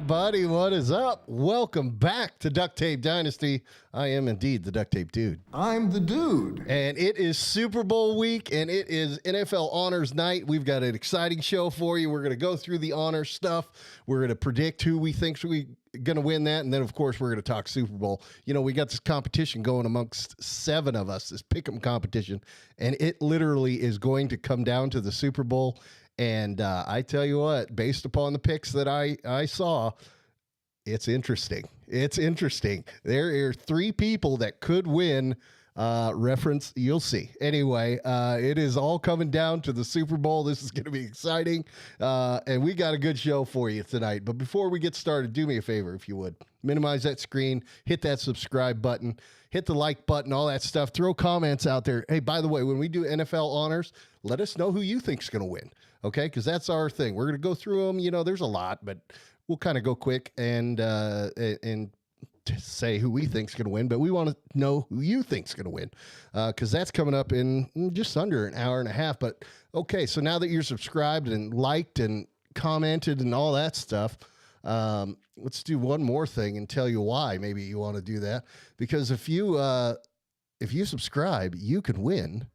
everybody. What is up? Welcome back to Duct Tape Dynasty. I am indeed the Duct Tape Dude. I'm the dude. And it is Super Bowl week, and it is NFL Honors Night. We've got an exciting show for you. We're going to go through the honor stuff. We're going to predict who we think's going to win that, and then, of course, we're going to talk Super Bowl. You know, we got this competition going amongst 7 of us, this pick'em competition, and it literally is going to come down to the Super Bowl. And I tell you what, based upon the picks that I saw, it's interesting. It's interesting. There are 3 people that could win. Reference, you'll see. Anyway, it is all coming down to the Super Bowl. This is going to be exciting. And we got a good show for you tonight. But before we get started, do me a favor, if you would. Minimize that screen. Hit that subscribe button. Hit the like button, all that stuff. Throw comments out there. Hey, by the way, when we do NFL honors, let us know who you think's going to win. Okay? Because that's our thing. We're going to go through them. You know, there's a lot, but we'll kind of go quick and to say who we think's going to win, but we want to know who you think's going to win, because that's coming up in just under an hour and a half. But okay, so now that you're subscribed and liked and commented and all that stuff, let's do one more thing and tell you why maybe you want to do that. Because if you subscribe, you can win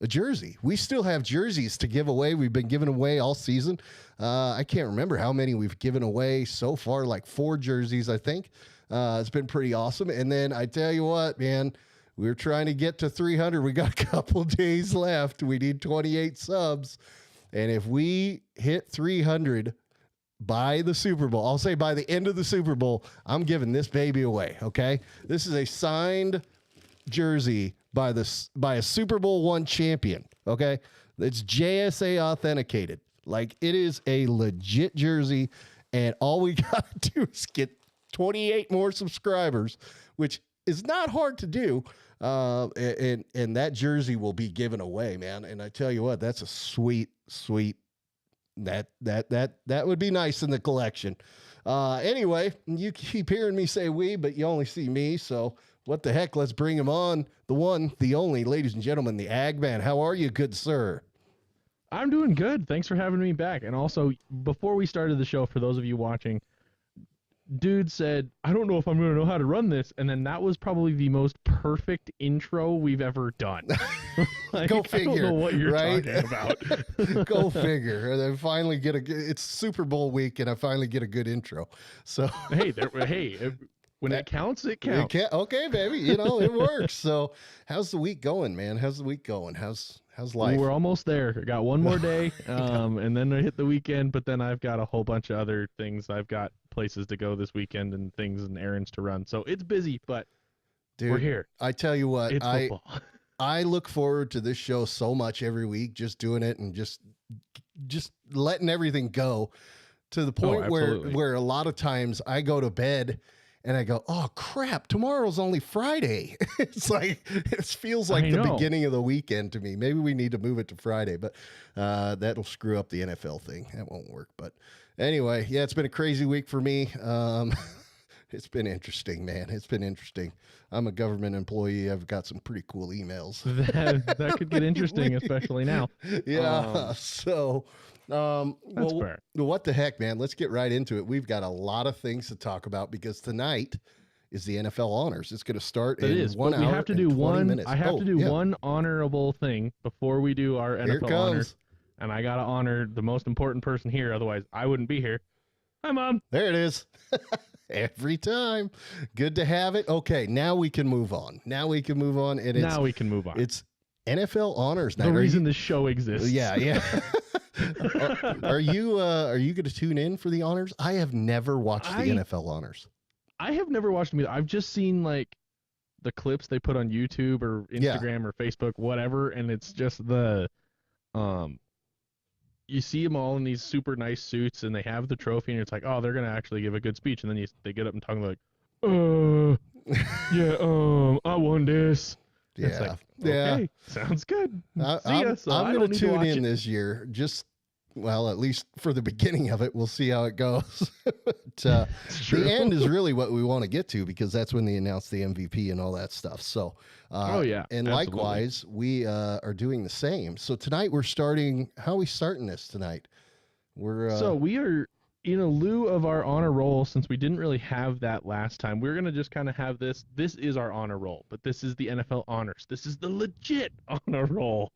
a jersey. We still have jerseys to give away. We've been giving away all season. I can't remember how many we've given away so far, like 4 jerseys, I think. It's been pretty awesome. And then I tell you what, man, we're trying to get to 300. We got a couple days left. We need 28 subs. And if we hit 300 by the Super Bowl, I'll say by the end of the Super Bowl, I'm giving this baby away. Okay. This is a signed jersey by a Super Bowl I champion. Okay. It's JSA authenticated. Like, it is a legit jersey. And all we got to do is get 28 more subscribers, which is not hard to do. And that jersey will be given away, man. And I tell you what, that's a sweet, that would be nice in the collection. Anyway, you keep hearing me say we, but you only see me. So what the heck? Let's bring him on. The one, the only, ladies and gentlemen, the Ag Man. How are you, good sir? I'm doing good. Thanks for having me back. And also, before we started the show, for those of you watching, dude said, I don't know if I'm going to know how to run this. And then that was probably the most perfect intro we've ever done. Like, Go figure. I don't know what you're right? talking about. Go figure. And then finally it's Super Bowl week, and I finally get a good intro. So hey, when it counts, it counts. Okay, baby. You know, it works. So how's the week going, man? How's the week going? How's life? We're almost there. I got one more day, and then I hit the weekend, but then I've got a whole bunch of other things. I've got places to go this weekend and things and errands to run. So it's busy, but dude, we're here. I tell you what, it's football. I look forward to this show so much every week, just doing it and just letting everything go to the point where a lot of times I go to bed and I go, oh crap, tomorrow's only Friday. It's like, it feels like the beginning of the weekend to me. Maybe we need to move it to Friday, but that'll screw up the NFL thing. That won't work. But anyway, yeah, it's been a crazy week for me. It's been interesting, man. It's been interesting. I'm a government employee. I've got some pretty cool emails. That could get interesting, especially now. Yeah. So, that's fair. What the heck, man? Let's get right into it. We've got a lot of things to talk about because tonight is the NFL honors. It's going to start in 1 hour. We have to do 20 minutes. I have to do one honorable thing before we do our Here NFL honors. And I got to honor the most important person here. Otherwise, I wouldn't be here. Hi, Mom. There it is. Every time. Good to have it. Okay, now we can move on. And now we can move on. It's NFL honors night. The reason this show exists. Yeah. Are you going to tune in for the honors? I have never watched the NFL honors. I have never watched them either. I've just seen like the clips they put on YouTube or Instagram or Facebook, whatever, and it's just the you see them all in these super nice suits and they have the trophy and it's like, oh, they're going to actually give a good speech. And then they get up and talk like, I won this. Yeah. It's like, okay, sounds good. I'm going to tune in this year. Well, at least for the beginning of it, we'll see how it goes. But the end is really what we want to get to because that's when they announce the MVP and all that stuff. So, and absolutely. Likewise, we are doing the same. So tonight we're starting. How are we starting this tonight? So we are in lieu of our honor roll, since we didn't really have that last time, we're going to just kind of have this. This is our honor roll, but this is the NFL honors. This is the legit honor roll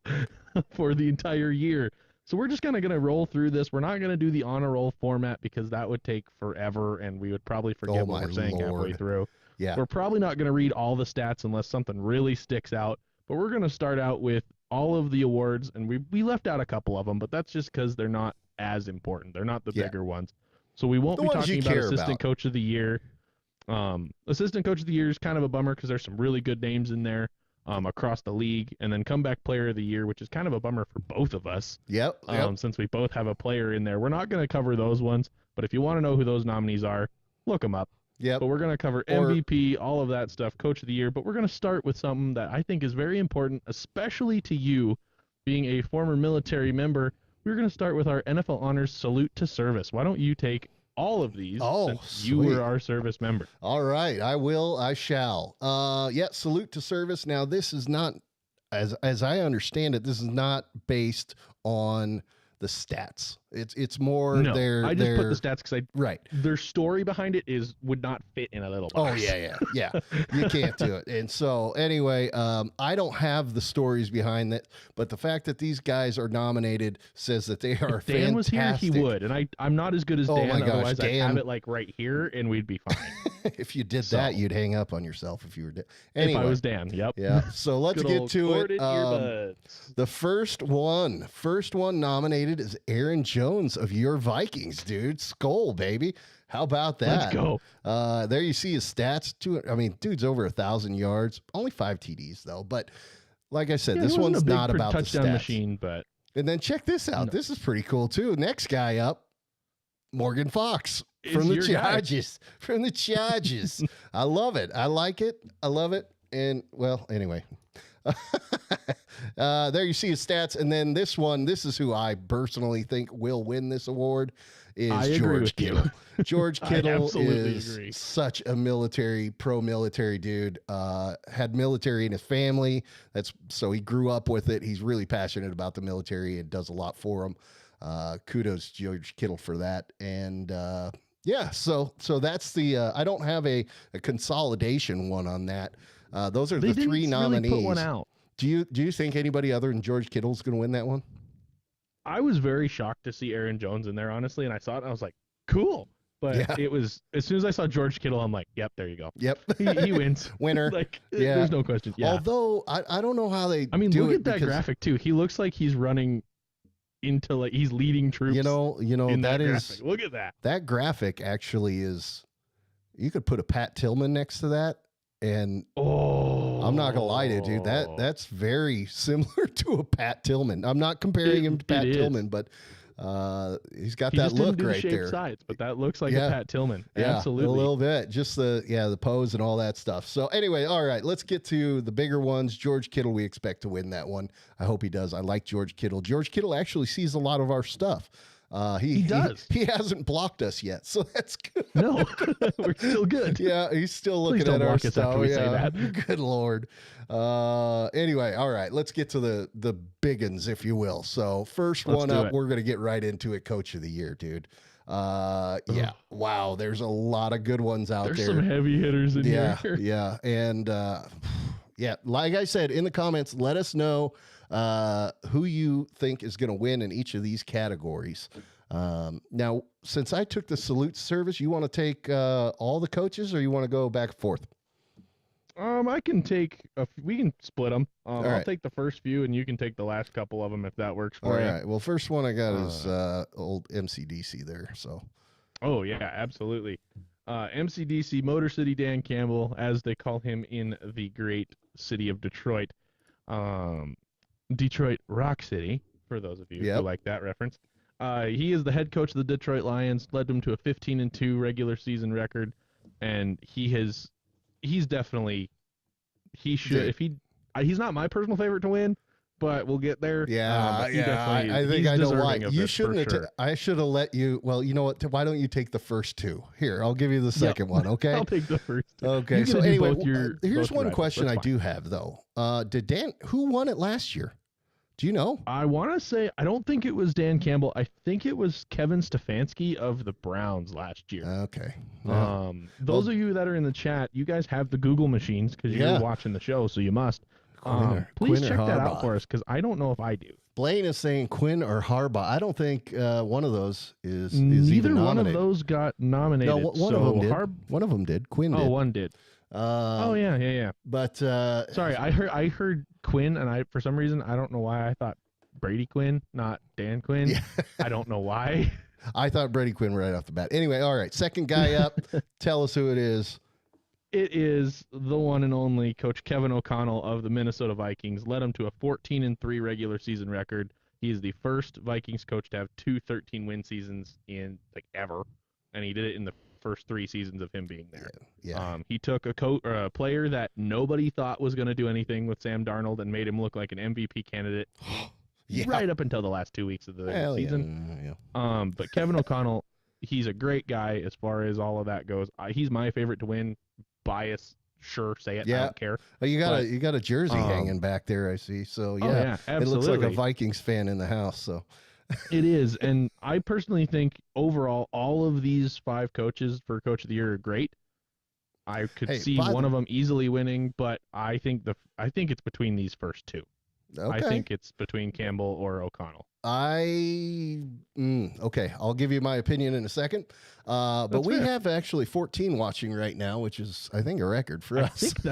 for the entire year. So we're just kind of going to roll through this. We're not going to do the honor roll format because that would take forever, and we would probably forget what we're saying halfway through. Yeah. We're probably not going to read all the stats unless something really sticks out, but we're going to start out with all of the awards, and we left out a couple of them, but that's just because they're not as important. They're not the bigger ones. So we won't be talking about Assistant Coach of the Year. Assistant Coach of the Year is kind of a bummer because there's some really good names in there across the league. And then Comeback Player of the Year, which is kind of a bummer for both of us. Yep. Since we both have a player in there. We're not going to cover those ones, but if you want to know who those nominees are, look them up. Yep. But we're going to cover MVP, all of that stuff, Coach of the Year. But we're going to start with something that I think is very important, especially to you, being a former military member. We're going to start with our NFL Honors Salute to Service. Why don't you take all of these since you were our service member? All right, I will. I shall. Salute to service. Now, this is not, as I understand it, this is not based on the stats. It's more I just put the stats because right. Their story behind it would not fit in a little box. Oh yeah. You can't do it. And so anyway, I don't have the stories behind that, but the fact that these guys are nominated says that they are if Dan fantastic. Was here, he would, and I'm not as good as Dan. My gosh, otherwise, Dan, I'd have it like right here, and we'd be fine. If you did that, you'd hang up on yourself if you were. Anyway, if I was Dan, yep. Yeah. So let's get to it. The first one nominated is Aaron Jones of your Vikings, dude. Skull, baby. How about that? Let's go. There you see his stats. Dude's over 1,000 yards. Only 5 TDs though. But like I said, this one's not about the touchdown stats. Machine. But and then check this out. This is pretty cool too. Next guy up, Morgan Fox from the Chargers. From the Chargers. I love it. I like it. I love it. And well, anyway. There you see his stats, and then this is who I personally think will win this award is George Kittle. George Kittle is such a pro-military dude. Had military in his family. So he grew up with it. He's really passionate about the military and does a lot for him. Kudos to George Kittle for that. And so that's the I don't have a consolidation one on that. Those are the 3 nominees. Really put one out. Do you think anybody other than George Kittle is going to win that one? I was very shocked to see Aaron Jones in there, honestly, and I saw it and I was like, cool. But it was, as soon as I saw George Kittle, I'm like, yep, there you go. Yep. He wins. Winner. There's no question. Yeah. Although, I don't know how they look at that graphic, too. He looks like he's running into, he's leading troops. You know that is... Graphic. Look at that. That graphic actually is... You could put a Pat Tillman next to that, and... I'm not gonna lie to you, dude. That's very similar to a Pat Tillman. I'm not comparing him to Pat Tillman, but he's got that look right there. Sides, but that looks like a Pat Tillman. Yeah, absolutely. A little bit. Just the pose and all that stuff. So anyway, all right, let's get to the bigger ones. George Kittle, we expect to win that one. I hope he does. I like George Kittle. George Kittle actually sees a lot of our stuff. He does. He hasn't blocked us yet, so that's good. No, we're still good. Yeah, he's still looking at our stuff. Say that. Good Lord. Anyway, all right, let's get to the big uns, if you will. So first one up, we're going to get right into it. Coach of the Year, dude. Wow, there's a lot of good ones out there. There's some heavy hitters in here. Yeah, and like I said in the comments, let us know who you think is going to win in each of these categories. Now, since I took the salute service, you want to take all the coaches, or you want to go back and forth? I can take we can split them. I'll right. take the first few, and you can take the last couple of them if that works for you. All right. Well, first one I got is old MCDC there. So. Oh yeah, absolutely. MCDC, Motor City Dan Campbell, as they call him in the great city of Detroit. Detroit Rock City, for those of you who like that reference. He is the head coach of the Detroit Lions, led them to a 15-2 regular season record, and he's definitely, he's not my personal favorite to win, but we'll get there. I think I know why. You shouldn't have. I should have let you. Well, you know what? Why don't you take the first two? Here, I'll give you the second one. Okay, I'll take the first two. Okay. So anyway, here's one question I do have though. Did Dan? Who won it last year? Do you know? I want to say, I don't think it was Dan Campbell. I think it was Kevin Stefanski of the Browns last year. Okay. Well, Those of you that are in the chat, you guys have the Google machines because Yeah. you're watching the show, so you must. Please Quinn or check that out Harbaugh. for us because I don't know if I do. Blaine is saying Quinn or Harbaugh. I don't think one of those is Neither even one nominated. of those got nominated. No, one so of them did. One of them did. Quinn did. one did. Oh yeah. But Sorry, I heard Quinn, and for some reason I don't know why I thought Brady Quinn, not Dan Quinn. Yeah. I don't know why. I thought Brady Quinn right off the bat. Anyway, all right. Second guy up. Tell us who it is. It is the one and only Coach Kevin O'Connell of the Minnesota Vikings. Led him to a 14-3 regular season record. He is the first Vikings coach to have 2 13-win seasons in ever, and he did it in the first 3 seasons of him being there. Yeah. He took a player that nobody thought was going to do anything with Sam Darnold and made him look like an MVP candidate right up until the last 2 weeks of the season. Yeah. But Kevin O'Connell, he's a great guy as far as all of that goes. He's my favorite to win. Bias, sure, say it. I don't care. Oh, you got a jersey hanging back there, I see. So yeah, absolutely. It looks like a Vikings fan in the house. So it is, and I personally think overall all of these 5 coaches for Coach of the Year are great. I could see one of them easily winning, but I think it's between these first 2. Okay. I think it's between Campbell or O'Connell. Okay, I'll give you my opinion in a second. But we have actually 14 watching right now, which is, I think, a record for us. I think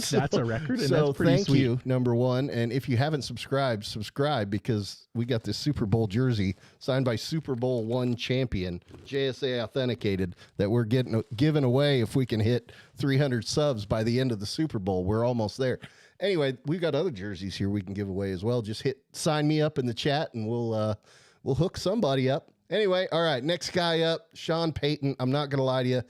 that's a record, and so that's pretty thank sweet. you, number one. And if you haven't subscribed, subscribe, because we got this Super Bowl jersey signed by Super Bowl I champion, JSA authenticated, that we're giving away if we can hit 300 subs by the end of the Super Bowl. We're almost there. Anyway, we've got other jerseys here we can give away as well. Just hit sign me up in the chat, and we'll hook somebody up. Anyway, all right, next guy up, Sean Payton. I'm not gonna lie to you,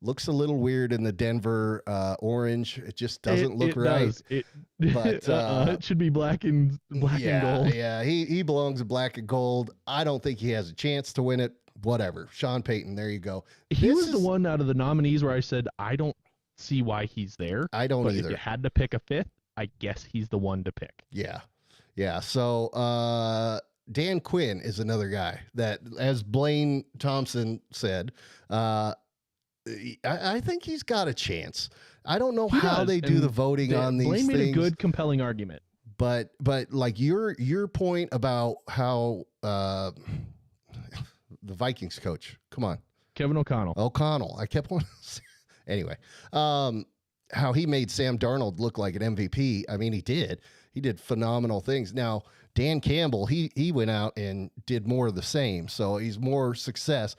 looks a little weird in the Denver orange. It just doesn't look right. But it should be black and gold. Yeah, he belongs in black and gold. I don't think he has a chance to win it. Whatever, Sean Payton. There you go. He was the one out of the nominees where I said I don't see why he's there. I don't but either. If you had to pick a 5th, I guess he's the one to pick. Yeah. So Dan Quinn is another guy that, as Blaine Thompson said, I think he's got a chance. I don't know how they do the voting on these Blaine things. made a good, compelling argument. But like your point about how the Vikings coach, come on, Kevin O'Connell. I kept on. Anyway, how he made Sam Darnold look like an MVP. I mean, he did phenomenal things. Now, Dan Campbell, he went out and did more of the same. So he's more success.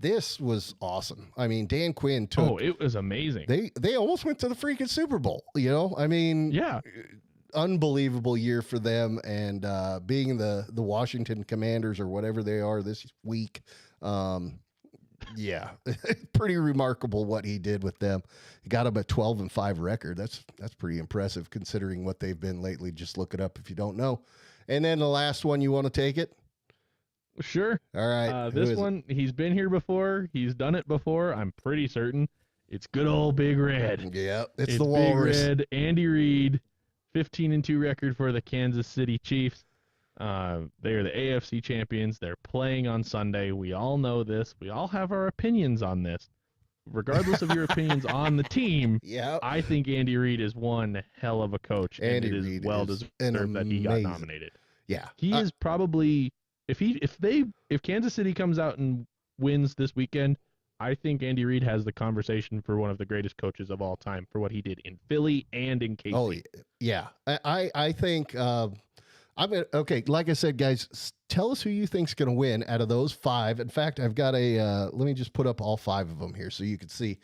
This was awesome. I mean, Dan Quinn took. Oh, it was amazing. They almost went to the freaking Super Bowl. I mean, yeah. Unbelievable year for them, and being the Washington Commanders or whatever they are this week. Yeah, pretty remarkable what he did with them. He got them a 12-5 record. That's pretty impressive considering what they've been lately. Just look it up if you don't know. And then the last one, you want to take it? Sure. All right. This one, he's been here before. He's done it before. I'm pretty certain. It's good old Big Red. Yeah, it's the Walrus. Big Red. Andy Reid, 15-2 record for the Kansas City Chiefs. They are the AFC champions. They're playing on Sunday. We all know this. We all have our opinions on this. Regardless of your opinions on the team, I think Andy Reid is one hell of a coach, and it is well deserved that he got nominated. Yeah, he is probably if Kansas City comes out and wins this weekend, I think Andy Reid has the conversation for one of the greatest coaches of all time for what he did in Philly and in KC. Oh yeah, I think. Okay, like I said, guys, tell us who you think's going to win out of those 5. In fact, I've got let me just put up all 5 of them here so you can see.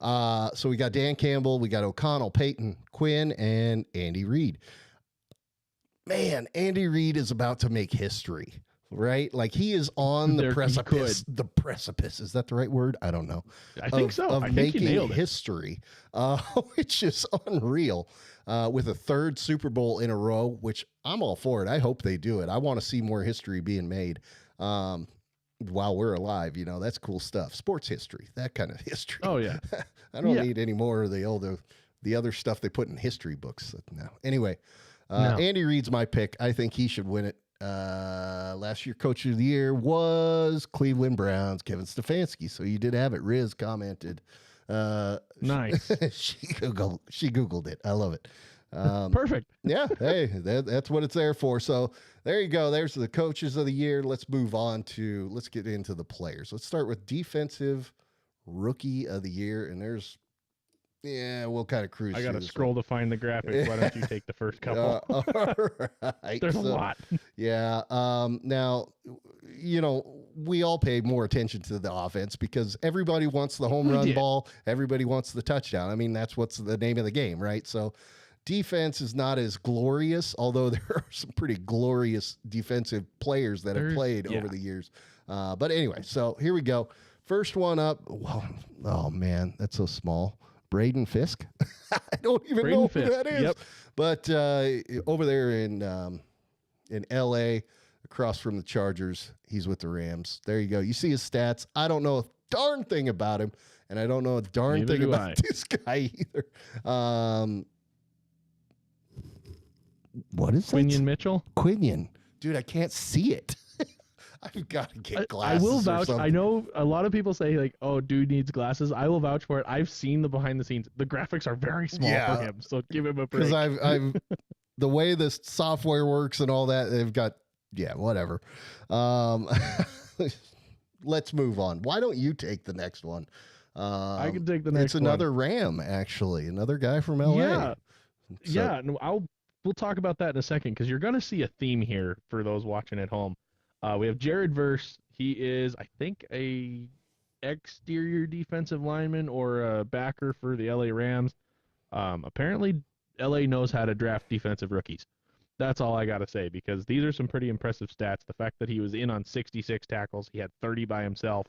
So we got Dan Campbell, we got O'Connell, Payton, Quinn, and Andy Reid. Man, Andy Reid is about to make history, right? Like, he is on the precipice. The precipice, is that the right word? I don't know. I think so. Of I think making he nailed it. history, which is unreal. With a 3rd Super Bowl in a row, which I'm all for it. I hope they do it. I want to see more history being made while we're alive. That's cool stuff. Sports history, that kind of history. Oh, yeah. I don't need any more of the other stuff they put in history books now. Anyway, No. Andy Reid's my pick. I think he should win it. Last year, Coach of the Year was Cleveland Browns, Kevin Stefanski. So you did have it. Riz commented. Nice. she Googled it. I love it. Perfect. Yeah, hey, that's what it's there for. So there you go. There's the Coaches of the Year. Let's move on to, let's get into the players. Let's start with Defensive Rookie of the Year. And we'll kind of cruise. I got to through scroll to find the graphics. Why don't you take the first couple? All right. There's a lot. Yeah. Now, we all pay more attention to the offense because everybody wants the home run ball. Everybody wants the touchdown. I mean, that's what's the name of the game, right? So defense is not as glorious, although there are some pretty glorious defensive players that have played over the years. But anyway, so here we go. First one up. Whoa, oh, man, that's so small. Braden Fisk. I don't even know who that is. Yep. But over there in L.A., across from the Chargers, he's with the Rams. There you go. You see his stats. I don't know a darn thing about him, and I don't know a darn thing about this guy either. What is that? Quinion Mitchell? Quinion. Dude, I can't see it. I've got to get glasses. I will vouch. I know a lot of people say, like, oh, dude needs glasses. I will vouch for it. I've seen the behind the scenes. The graphics are very small for him, so give him a break. Because I've the way the software works and all that, they've got, whatever. Let's move on. Why don't you take the next one? I can take the next one. It's another Ram, actually. Another guy from LA. Yeah. No, we'll talk about that in a second because you're going to see a theme here for those watching at home. We have Jared Verse. He is, I think, a exterior defensive lineman or a backer for the LA Rams. Apparently, LA knows how to draft defensive rookies. That's all I got to say because these are some pretty impressive stats. The fact that he was in on 66 tackles, he had 30 by himself,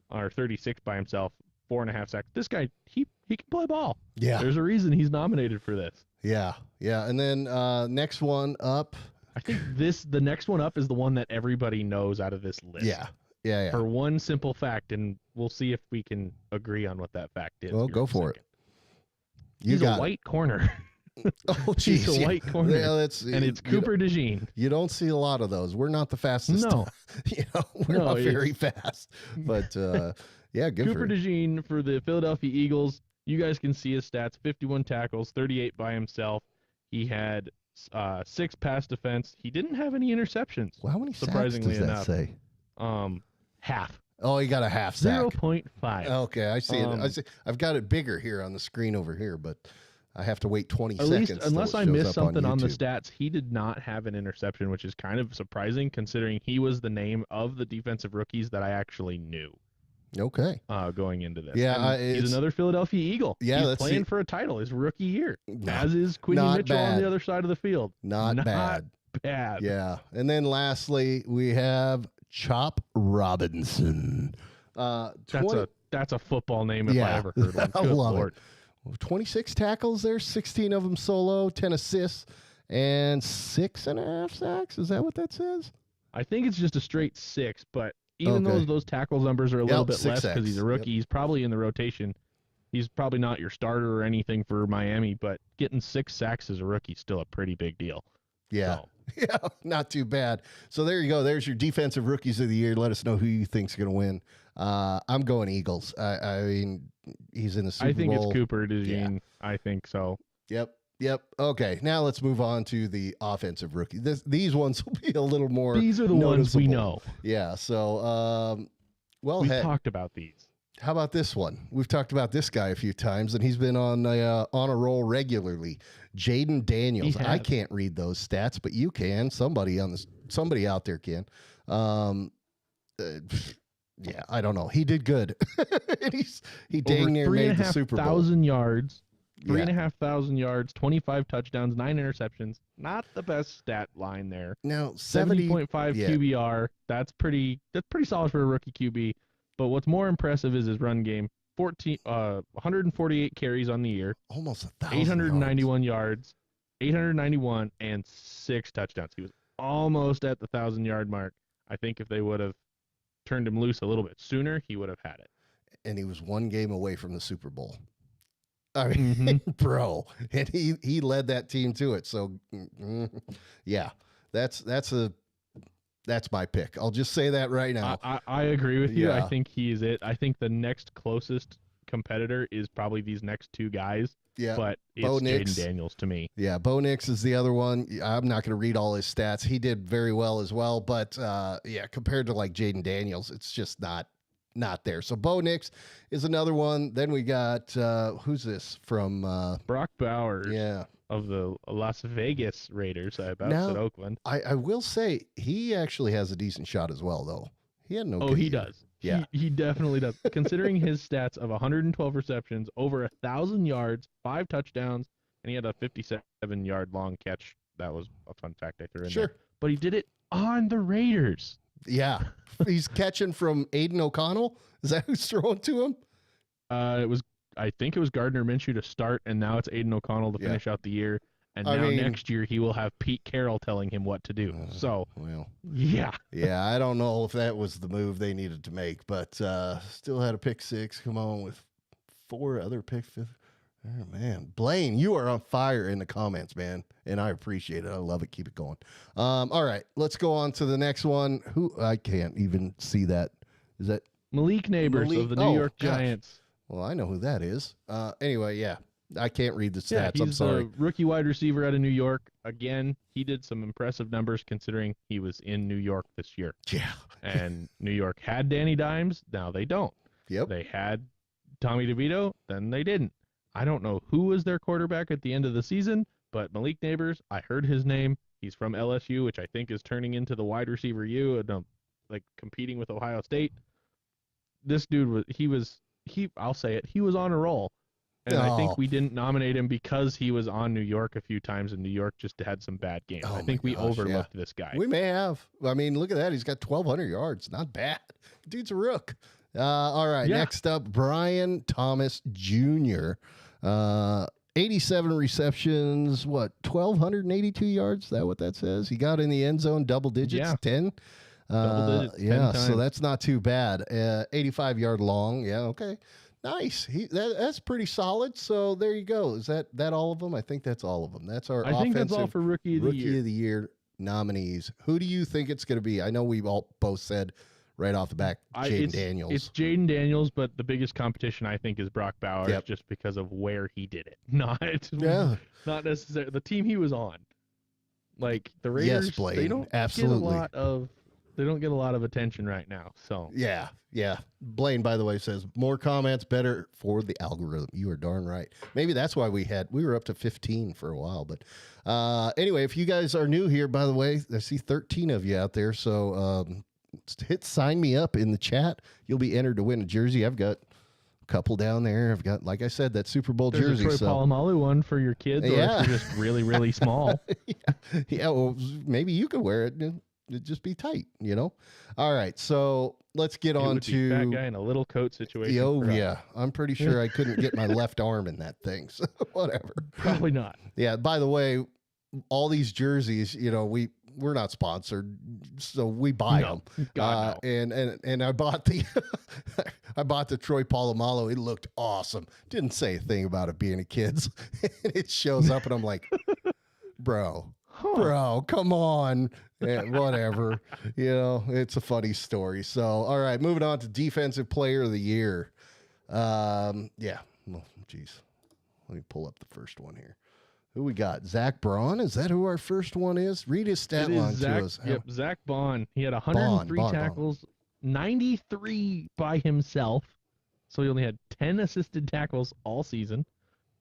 or 36 by himself, 4.5 sacks. This guy, he can play ball. Yeah. There's a reason he's nominated for this. Yeah. And then next one up. I think the next one up is the one that everybody knows out of this list. Yeah. For one simple fact, and we'll see if we can agree on what that fact is. Well, go for it. He's a white corner. Oh, geez. He's a white corner. Yeah, and it's Cooper DeJean. You don't see a lot of those. We're not the fastest. No. We're not very fast. But, good Cooper DeJean for the Philadelphia Eagles. You guys can see his stats. 51 tackles, 38 by himself. He had 6 pass defense. He didn't have any interceptions. Well, how many surprisingly sacks does that enough. say? Half. Oh, he got a half sack. 0.5. Okay, I see it. I've got it bigger here on the screen over here, but I have to wait 20 seconds. At least, unless I missed something on the stats, he did not have an interception, which is kind of surprising considering he was the name of the defensive rookies that I actually knew. Okay. Going into this. Yeah, he's another Philadelphia Eagle. Yeah, he's playing for a title his rookie year, as is Quinion Mitchell on the other side of the field. Not bad. Yeah, and then lastly we have Chop Robinson. That's a football name if I ever heard one. I love it. 26 tackles there, 16 of them solo, 10 assists, and 6.5 sacks. Is that what that says? I think it's just a straight 6, but even though those tackle numbers are a little bit less because he's a rookie, he's probably in the rotation. He's probably not your starter or anything for Miami, but getting 6 sacks as a rookie is still a pretty big deal. Yeah. So. Yeah, not too bad. So there you go. There's your defensive rookies of the year. Let us know who you think's going to win. I'm going Eagles. I mean, he's in the Super Bowl. I think it's Cooper DeJean. Yeah. I think so. Yep. Okay, now let's move on to the offensive rookie. These ones will be a little more. These are the ones we know. Yeah. So, we talked about these. How about this one? We've talked about this guy a few times, and he's been on a roll regularly. Jaden Daniels. I can't read those stats, but you can. Somebody out there can. Yeah, I don't know. He did good. he dang near made the Super Bowl. 3,500 yards. 3,500 yards, 25 touchdowns, 9 interceptions. Not the best stat line there. No, 70.5 QBR. That's pretty solid for a rookie QB. But what's more impressive is his run game. 148 carries on the year. Almost 1,000. 891 yards, 891 and 6 touchdowns. He was almost at the 1,000-yard mark. I think if they would have turned him loose a little bit sooner, he would have had it. And he was one game away from the Super Bowl. I mean, bro, and he led that team to it. So, yeah, that's my pick. I'll just say that right now. I agree with you. Yeah. I think he is it. I think the next closest competitor is probably these next two guys. Yeah, But Bo it's Nix. Jaden Daniels to me. Yeah, Bo Nix is the other one. I'm not going to read all his stats. He did very well as well, but yeah, compared to like Jaden Daniels, it's just not there. So Bo Nix is another one. Then we got who's this from? Brock Bowers. Yeah, Of the Las Vegas Raiders. I about Now- said Oakland. I will say he actually has a decent shot as well, though. He had no. Oh, he does. Yeah. He definitely does. Considering his stats of 112 receptions, over 1,000 yards, 5 touchdowns, and he had a 57-yard long catch. That was a fun fact I threw in Sure. there. But he did it on the Raiders. Yeah, he's catching from Aiden O'Connell. Is that who's throwing to him? I think it was Gardner Minshew to start, and now it's Aiden O'Connell to Yeah. finish out the year. And I now mean- next year he will have Pete Carroll telling him what to do. So Well, yeah, yeah, I don't know if that was the move they needed to make, but still had a pick 6. Come on with 4 other pick 5. Oh, man, Blaine, you are on fire in the comments, man, and I appreciate it. I love it. Keep it going. All right, let's go on to the next one. Who I can't even see that. Is that? Malik Neighbors Malik- of the New oh, York gosh. Giants. Well, I know who that is. Anyway, yeah, I can't read the Yeah, stats. I'm he's sorry. a rookie wide receiver out of New York. Again, he did some impressive numbers considering he was in New York this year. Yeah. And New York had Danny Dimes. Now they don't. Yep. They had Tommy DeVito. Then they didn't. I don't know who was their quarterback at the end of the season, but Malik Neighbors, I heard his name. He's from LSU, which I think is turning into the wide receiver U, and like competing with Ohio State. This dude I'll say it, he was on a roll. And I Oh. think we didn't nominate him because he was on New York a few times, and New York just had some bad games. Oh I think my we gosh, overlooked this guy. We may have. I mean, look at that. He's got 1,200 yards. Not bad. Dude's a rook. All right. Yeah. Next up, Brian Thomas Jr. 87 receptions. What? 1,282 yards. Is that what that says? He got in the end zone, double digits. Yeah. 10. Double digits, 10 Yeah. So times. that's not too bad. 85-yard long. Yeah. Okay. Nice. That's pretty solid. So there you go. Is that all of them? I think that's all of them. That's our I think that's all offensive for Rookie of the Year. of the Year nominees. Who do you think it's going to be? I know we've all both said right off the back, Jaden Daniels. It's Jaden Daniels, but the biggest competition I think is Brock Bowers, Yep. just because of where he did it. Yeah. Not necessarily the team he was on. Like the Raiders, Blaine, they don't absolutely. they don't get a lot of attention right now. So Yeah. Blaine, by the way, says more comments, better for the algorithm. You are darn right. Maybe that's why we were up to 15 for a while. But anyway, if you guys are new here, by the way, I see 13 of you out there. So hit sign me up in the chat. You'll be entered to win a jersey. I've got a couple down there. I've got, like I said, that Super Bowl there's jersey. a Troy So Polamalu one for your kids, or Yeah. if you're just really, really small. yeah, well, maybe you could wear it. It'd just be tight, you know? All right, so let's get It on would be to. fat guy in a little coat situation. Oh, for us. yeah. I'm pretty sure I couldn't get my left arm in that thing. So whatever. Probably not. Yeah, by the way, all these jerseys, you know, we're not sponsored, so we buy No. them. God, no. And I bought the I bought the Troy Polamalu. It looked awesome. Didn't say a thing about it being a kid's. It shows up and I'm like, bro, come on. Whatever. You know, it's a funny story. So, all right, moving on to Defensive Player of the Year. Yeah. Well, geez. Let me pull up the first one here. Who we got? Zach Braun? Is that who our first one is? Read his stat It is line Zach, to us. Yep, Zach Bond. He had 103 Bond. tackles, 93 by himself. So he only had 10 assisted tackles all season,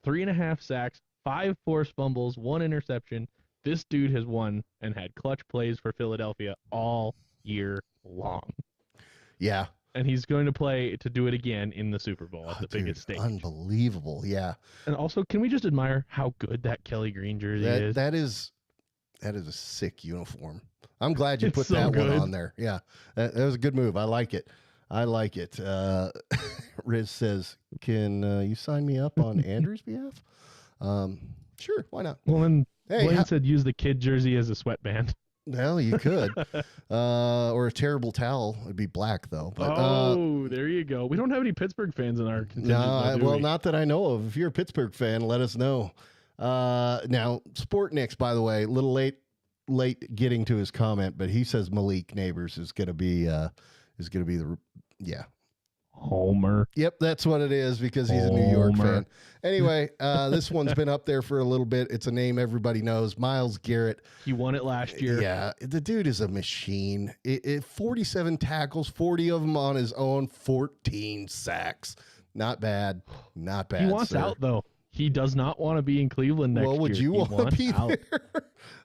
3.5 sacks, 5 forced fumbles, 1 interception. This dude has won and had clutch plays for Philadelphia all year long. Yeah. And he's going to play to do it again in the Super Bowl at the Dude, biggest stage. Unbelievable. Yeah. And also, can we just admire how good that Kelly Green jersey is? That is a sick uniform. I'm glad you It's put so that good. one on there. Yeah. That was a good move. I like it. Riz says, can you sign me up on Andrew's behalf? Sure. Why not? Well, then Hey, Blaine said use the kid jersey as a sweatband. Well, you could. Or a terrible towel. It'd be black, though. But, there you go. We don't have any Pittsburgh fans in our contingent. no, though, well, we? not that I know of. If you're a Pittsburgh fan, let us know. Now, Sportnick's, by the way, a little late getting to his comment, but he says Malik Neighbors is going to be the Homer. Yep, that's what it is because he's a New York fan. Anyway, this one's been up there for a little bit. It's a name everybody knows. Myles Garrett. He won it last year. Yeah, the dude is a machine. 47 tackles, 40 of them on his own, 14 sacks. Not bad. Not bad. He wants out, though. He does not want to be in Cleveland next year. Well, would you want to be there?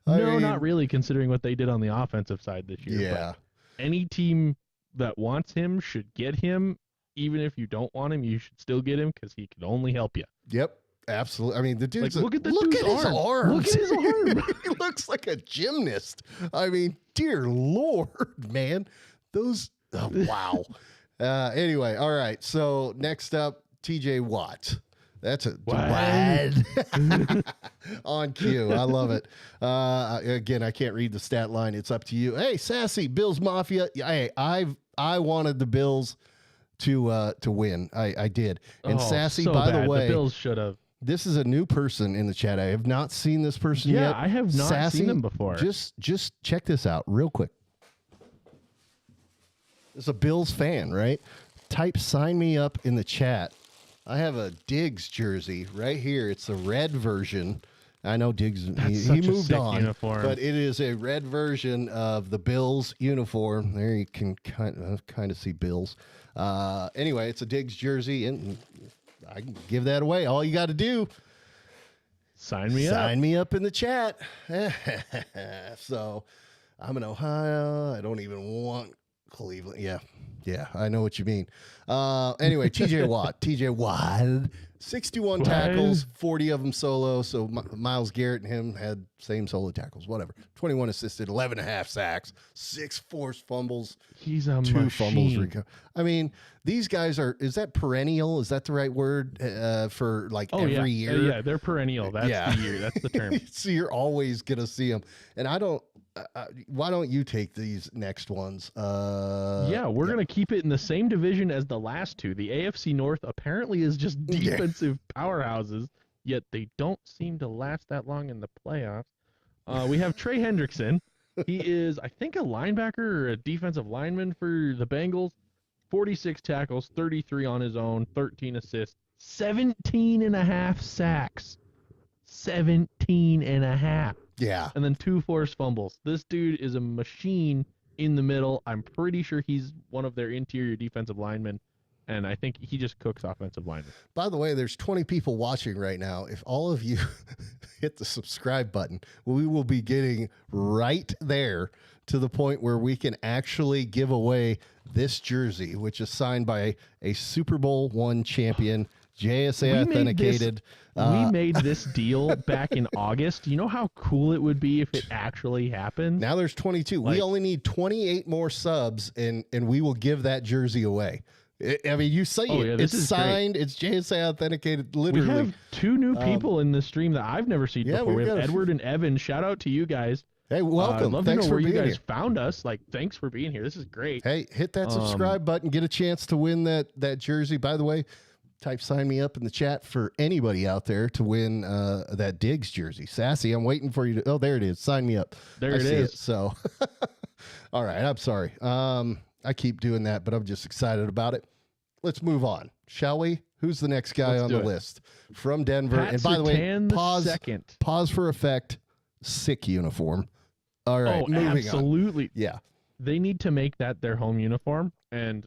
No, not really, considering what they did on the offensive side this year. Yeah. But any team that wants him should get him. Even if you don't want him, you should still get him because he can only help you. Yep, absolutely. I mean, the dude's look at his arms. arm. Look at his arm. He looks like a gymnast. I mean, dear Lord, man. Those, wow. Anyway, all right. So next up, TJ Watt. That's a on cue. I love it. Again, I can't read the stat line. It's up to you. Hey, Sassy, Bills Mafia. Hey, I wanted the Bills to win. I did. And Sassy, so by bad. the way, The Bills should have. this is a new person in the chat. I have not seen this person yet. Yeah, I have not Sassy, seen them before. Just check this out real quick. It's a Bills fan, right? Type sign me up in the chat. I have a Diggs jersey right here. It's the red version. I know Diggs, he moved on, uniform. but it is a red version of the Bills uniform. There you can kind of see Bills. Anyway, it's a Diggs jersey, and I can give that away. All you got to do, sign me up in the chat. So I'm in Ohio. I don't even want Cleveland. Yeah, I know what you mean. Anyway, TJ Watt, 61 tackles, 40 of them solo. So Myles Garrett and him had same solo tackles, whatever. 21 assisted, 11 and a half sacks, 6 forced fumbles. He's a 2 machine. fumbles. I mean, these guys is that perennial? Is that the right word for like every year? Yeah, they're perennial. That's the year. That's the term. So you're always going to see them. And I don't. Why don't you take these next ones? We're going to keep it in the same division as the last two. The AFC North apparently is just defensive powerhouses, yet they don't seem to last that long in the playoffs. We have Trey Hendrickson. He is, I think, a linebacker or a defensive lineman for the Bengals. 46 tackles, 33 on his own, 13 assists, 17 and a half sacks. 17 and a half. Yeah. And then 2 forced fumbles. This dude is a machine in the middle. I'm pretty sure he's one of their interior defensive linemen, and I think he just cooks offensive linemen. By the way, there's 20 people watching right now. If all of you hit the subscribe button, we will be getting right there to the point where we can actually give away this jersey, which is signed by a Super Bowl I champion, JSA authenticated. We made this deal back in August. You know how cool it would be if it actually happened? Now there's 22. We only need 28 more subs, and we will give that jersey away. I mean, you say it's signed. Great. It's JSA authenticated. Literally, we have 2 new people in this stream that I've never seen before. We have Edward and Evan. Shout out to you guys. Hey, welcome. I'd love thanks to know where you guys here. found us. Thanks for being here. This is great. Hey, hit that subscribe button. Get a chance to win that jersey. By the way, type sign me up in the chat for anybody out there to win that Diggs jersey. Sassy, I'm waiting for you to. Oh, there it is. Sign me up. There it is. So, all right. I'm sorry. I keep doing that, but I'm just excited about it. Let's move on, shall we? Who's the next guy on the list from Denver? Pat and by the way, second. Pause for effect. Sick uniform. All right. Moving absolutely. On. Yeah. They need to make that their home uniform. And,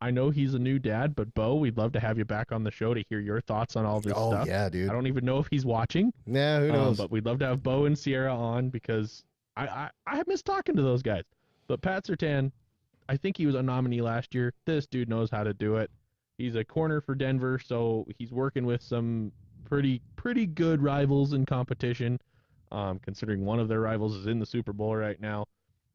I know he's a new dad, but Bo, we'd love to have you back on the show to hear your thoughts on all this stuff. Oh, yeah, dude. I don't even know if he's watching. Nah, who knows? But we'd love to have Bo and Sierra on because I have missed talking to those guys. But Pat Surtain, I think he was a nominee last year. This dude knows how to do it. He's a corner for Denver, so he's working with some pretty good rivals in competition, considering one of their rivals is in the Super Bowl right now.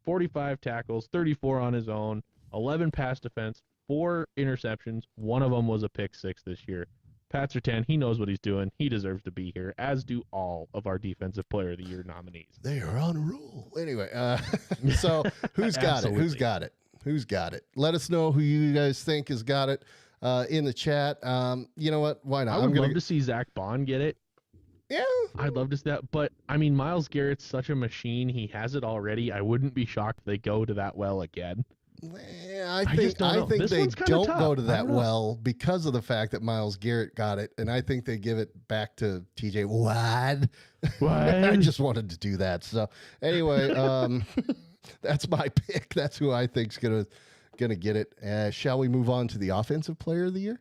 45 tackles, 34 on his own, 11 pass defense, 4 interceptions. One of them was a pick 6 this year. Pat Surtain, he knows what he's doing. He deserves to be here, as do all of our Defensive Player of the Year nominees. They are on a roll. Anyway, so who's got it? Who's got it? Who's got it? Let us know who you guys think has got it in the chat. You know what? Why not? I would love to see Zach Bond get it. Yeah. I'd love to see that. But, I mean, Myles Garrett's such a machine. He has it already. I wouldn't be shocked if they go to that well again. I think they don't go to that well because of the fact that Myles Garrett got it, and I think they give it back to TJ Watt. I just wanted to do that. So anyway, that's my pick. That's who I think's gonna get it. Shall we move on to the Offensive Player of the Year?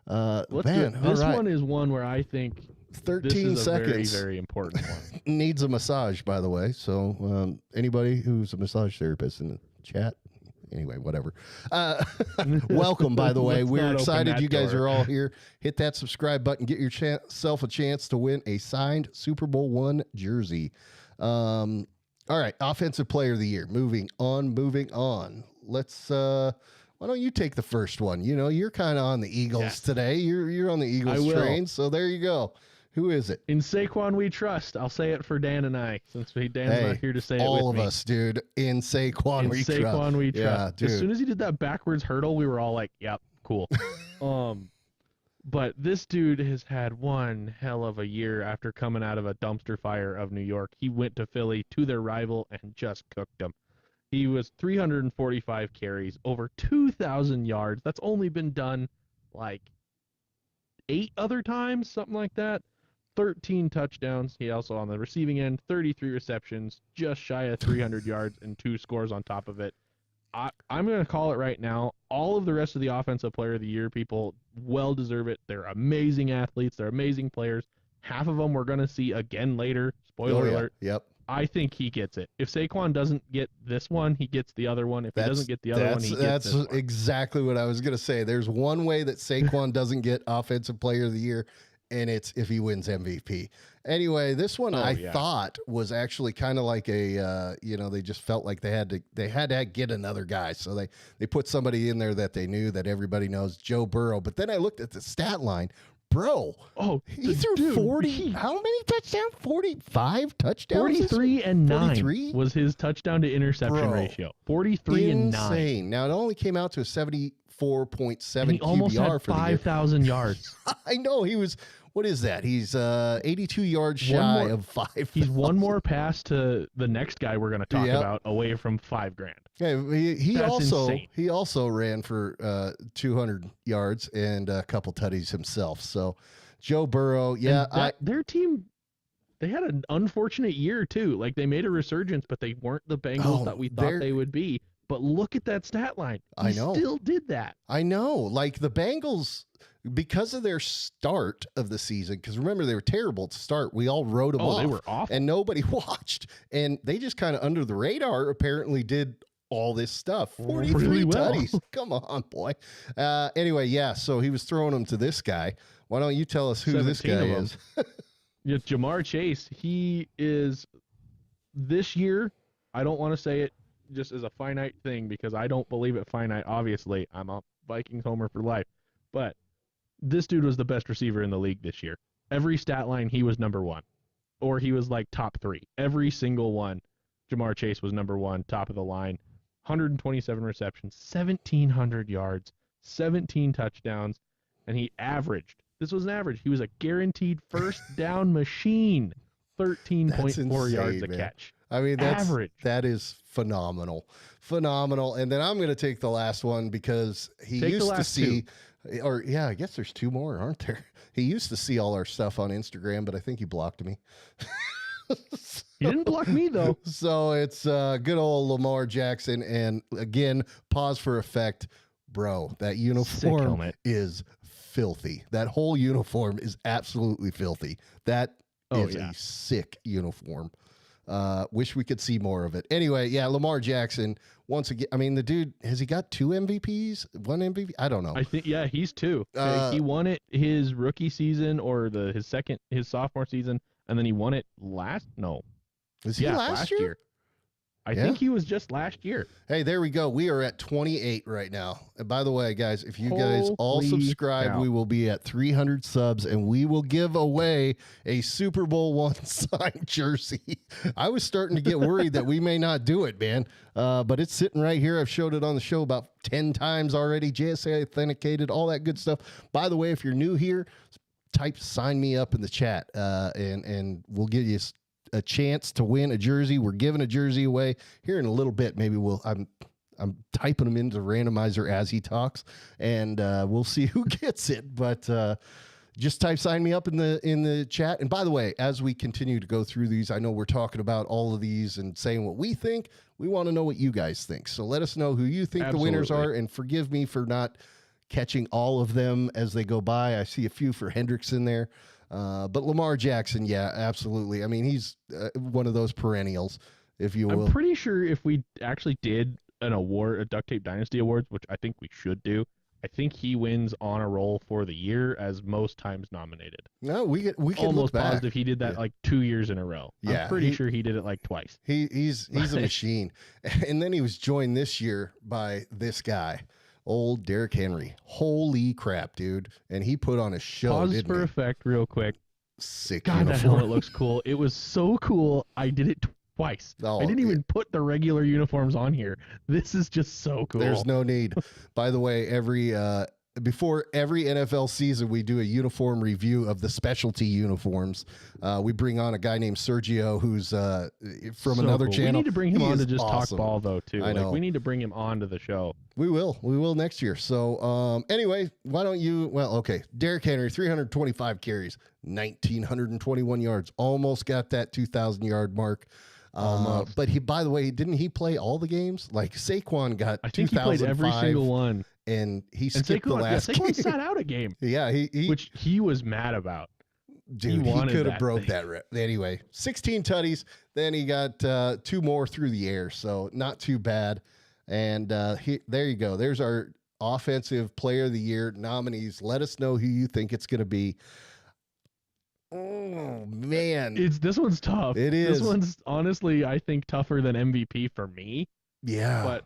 Let's do it. This one is one where I think 13 this is seconds. A very, very important one. Needs a massage, by the way. So anybody who's a massage therapist in the chat. Anyway, whatever. Welcome, by the way. We're excited you guys are all here. Hit that subscribe button. Get yourself a chance to win a signed Super Bowl I jersey. All right, Offensive Player of the Year. Moving on. Let's. Why don't you take the first one? You know, you're kind of on the Eagles today. You're on the Eagles train. So there you go. Who is it? In Saquon we trust. I'll say it for Dan and I, since Dan's not here to say it with me. All of us, dude. In Saquon we trust. Saquon we trust. Yeah, dude. As soon as he did that backwards hurdle, we were all like, yep, cool. But this dude has had one hell of a year after coming out of a dumpster fire of New York. He went to Philly, to their rival, and just cooked them. He was 345 carries, over 2,000 yards. That's only been done like 8 other times, something like that. 13 touchdowns. He also on the receiving end, 33 receptions, just shy of 300 yards, and 2 scores on top of it. I'm going to call it right now. All of the rest of the Offensive Player of the Year people well deserve it. They're amazing athletes. They're amazing players. Half of them we're going to see again later. Spoiler alert. Yep. I think he gets it. If Saquon doesn't get this one, he gets the other one. If he doesn't get the other one, he gets this one. That's exactly what I was going to say. There's one way that Saquon doesn't get Offensive Player of the Year, and it's if he wins MVP. Anyway, this one I thought was actually kind of like a, they just felt like they had to get another guy. So they put somebody in there that they knew, that everybody knows, Joe Burrow. But then I looked at the stat line. Bro, he threw 40. How many touchdowns? 45 touchdowns? 43 and 9 was his touchdown to interception ratio. 43 and 9. Insane. Now, it only came out to a 74.7 he almost QBR had for 5,000 yards. I know. He was, what is that? He's 82 yards shy of 5. He's one more pass to the next guy we're going to talk about away from $5,000. Yeah, he also ran for 200 yards and a couple tutties himself. So Joe Burrow, their team, they had an unfortunate year too. Like they made a resurgence, but they weren't the Bengals that we thought they would be. But look at that stat line. He still did that. I know. Like the Bengals, because of their start of the season, because remember, they were terrible to start. We all wrote them off. They were awful. And nobody watched. And they just kind of under the radar apparently did all this stuff. 43 really tutties. Come on, boy. Anyway, so he was throwing them to this guy. Why don't you tell us who this guy is? Yeah, Jamar Chase. He is this year. I don't want to say it just as a finite thing because I don't believe it finite. Obviously, I'm a Vikings homer for life. But this dude was the best receiver in the league this year. Every stat line, he was number 1. Or he was like top 3. Every single one, Jamar Chase was number 1, top of the line. 127 receptions, 1,700 yards, 17 touchdowns, and he averaged. This was an average. He was a guaranteed first down machine. 13.4 yards a catch. I mean, average. That is phenomenal. And then I'm going to take the last one because he used to see, I guess there's 2 more, aren't there? He used to see all our stuff on Instagram, but I think he blocked me. He didn't block me, though. So it's good old Lamar Jackson. And again, pause for effect. Bro, that uniform is filthy. That whole uniform is absolutely filthy. That is a sick uniform. Wish we could see more of it. Anyway, Lamar Jackson, once again, I mean, the dude, has he got 2 MVPs? 1 MVP? I don't know. I think, he's 2. He won it his rookie season or his sophomore season, and then he won it last year? I think he was just last year. Hey, there we go. We are at 28 right now. And by the way, guys, if you guys all Holy subscribe, cow. we will be at 300 subs, and we will give away a Super Bowl I signed jersey. I was starting to get worried that we may not do it, man. But it's sitting right here. I've showed it on the show about 10 times already. JSA authenticated, all that good stuff. By the way, if you're new here, type sign me up in the chat, and we'll give you a chance to win a jersey. We're giving a jersey away here in a little bit. Maybe I'm typing them into randomizer as he talks, and we'll see who gets it. But just type sign me up in the chat. And by the way, as we continue to go through these, I know we're talking about all of these and saying what we think. We want to know what you guys think. So let us know who you think the winners are, and forgive me for not catching all of them as they go by. I see a few for Hendricks in there. But Lamar Jackson, yeah, absolutely. I mean, he's one of those perennials, if you will. I'm pretty sure if we actually did an award, a Duct Tape Dynasty Awards, which I think we should do, I think he wins on a roll for the year as most times nominated. No, we can almost look back. positive he did that like 2 years in a row. Yeah, I'm pretty sure he did it like twice. He's a machine. And then he was joined this year by this guy, old Derrick Henry. Holy crap, dude. And he put on a show. Pause for effect real quick. Sick God, uniform. that helmet looks cool. It was so cool. I did it twice. Oh, I didn't even put the regular uniforms on here. This is just so cool. There's no need. By the way, before every NFL season, we do a uniform review of the specialty uniforms. We bring on a guy named Sergio, who's from another channel. We need to bring him He on to is just awesome. talk ball, though, too. I know. We need to bring him on to the show. We will next year. So anyway, why don't you? Well, okay. Derrick Henry, 325 carries, 1,921 yards, almost got that 2,000-yard mark. But by the way, didn't he play all the games? Like Saquon got 2005. I think he played every single one. And he skipped the last game. Saquon sat out a game. Yeah, which he was mad about. Dude, he could have broke that. Anyway, 16 tutties. Then he got 2 more through the air, so not too bad. And there you go. There's our Offensive Player of the Year nominees. Let us know who you think it's going to be. Oh, man. This one's tough. It is. This one's honestly, I think, tougher than MVP for me. Yeah. But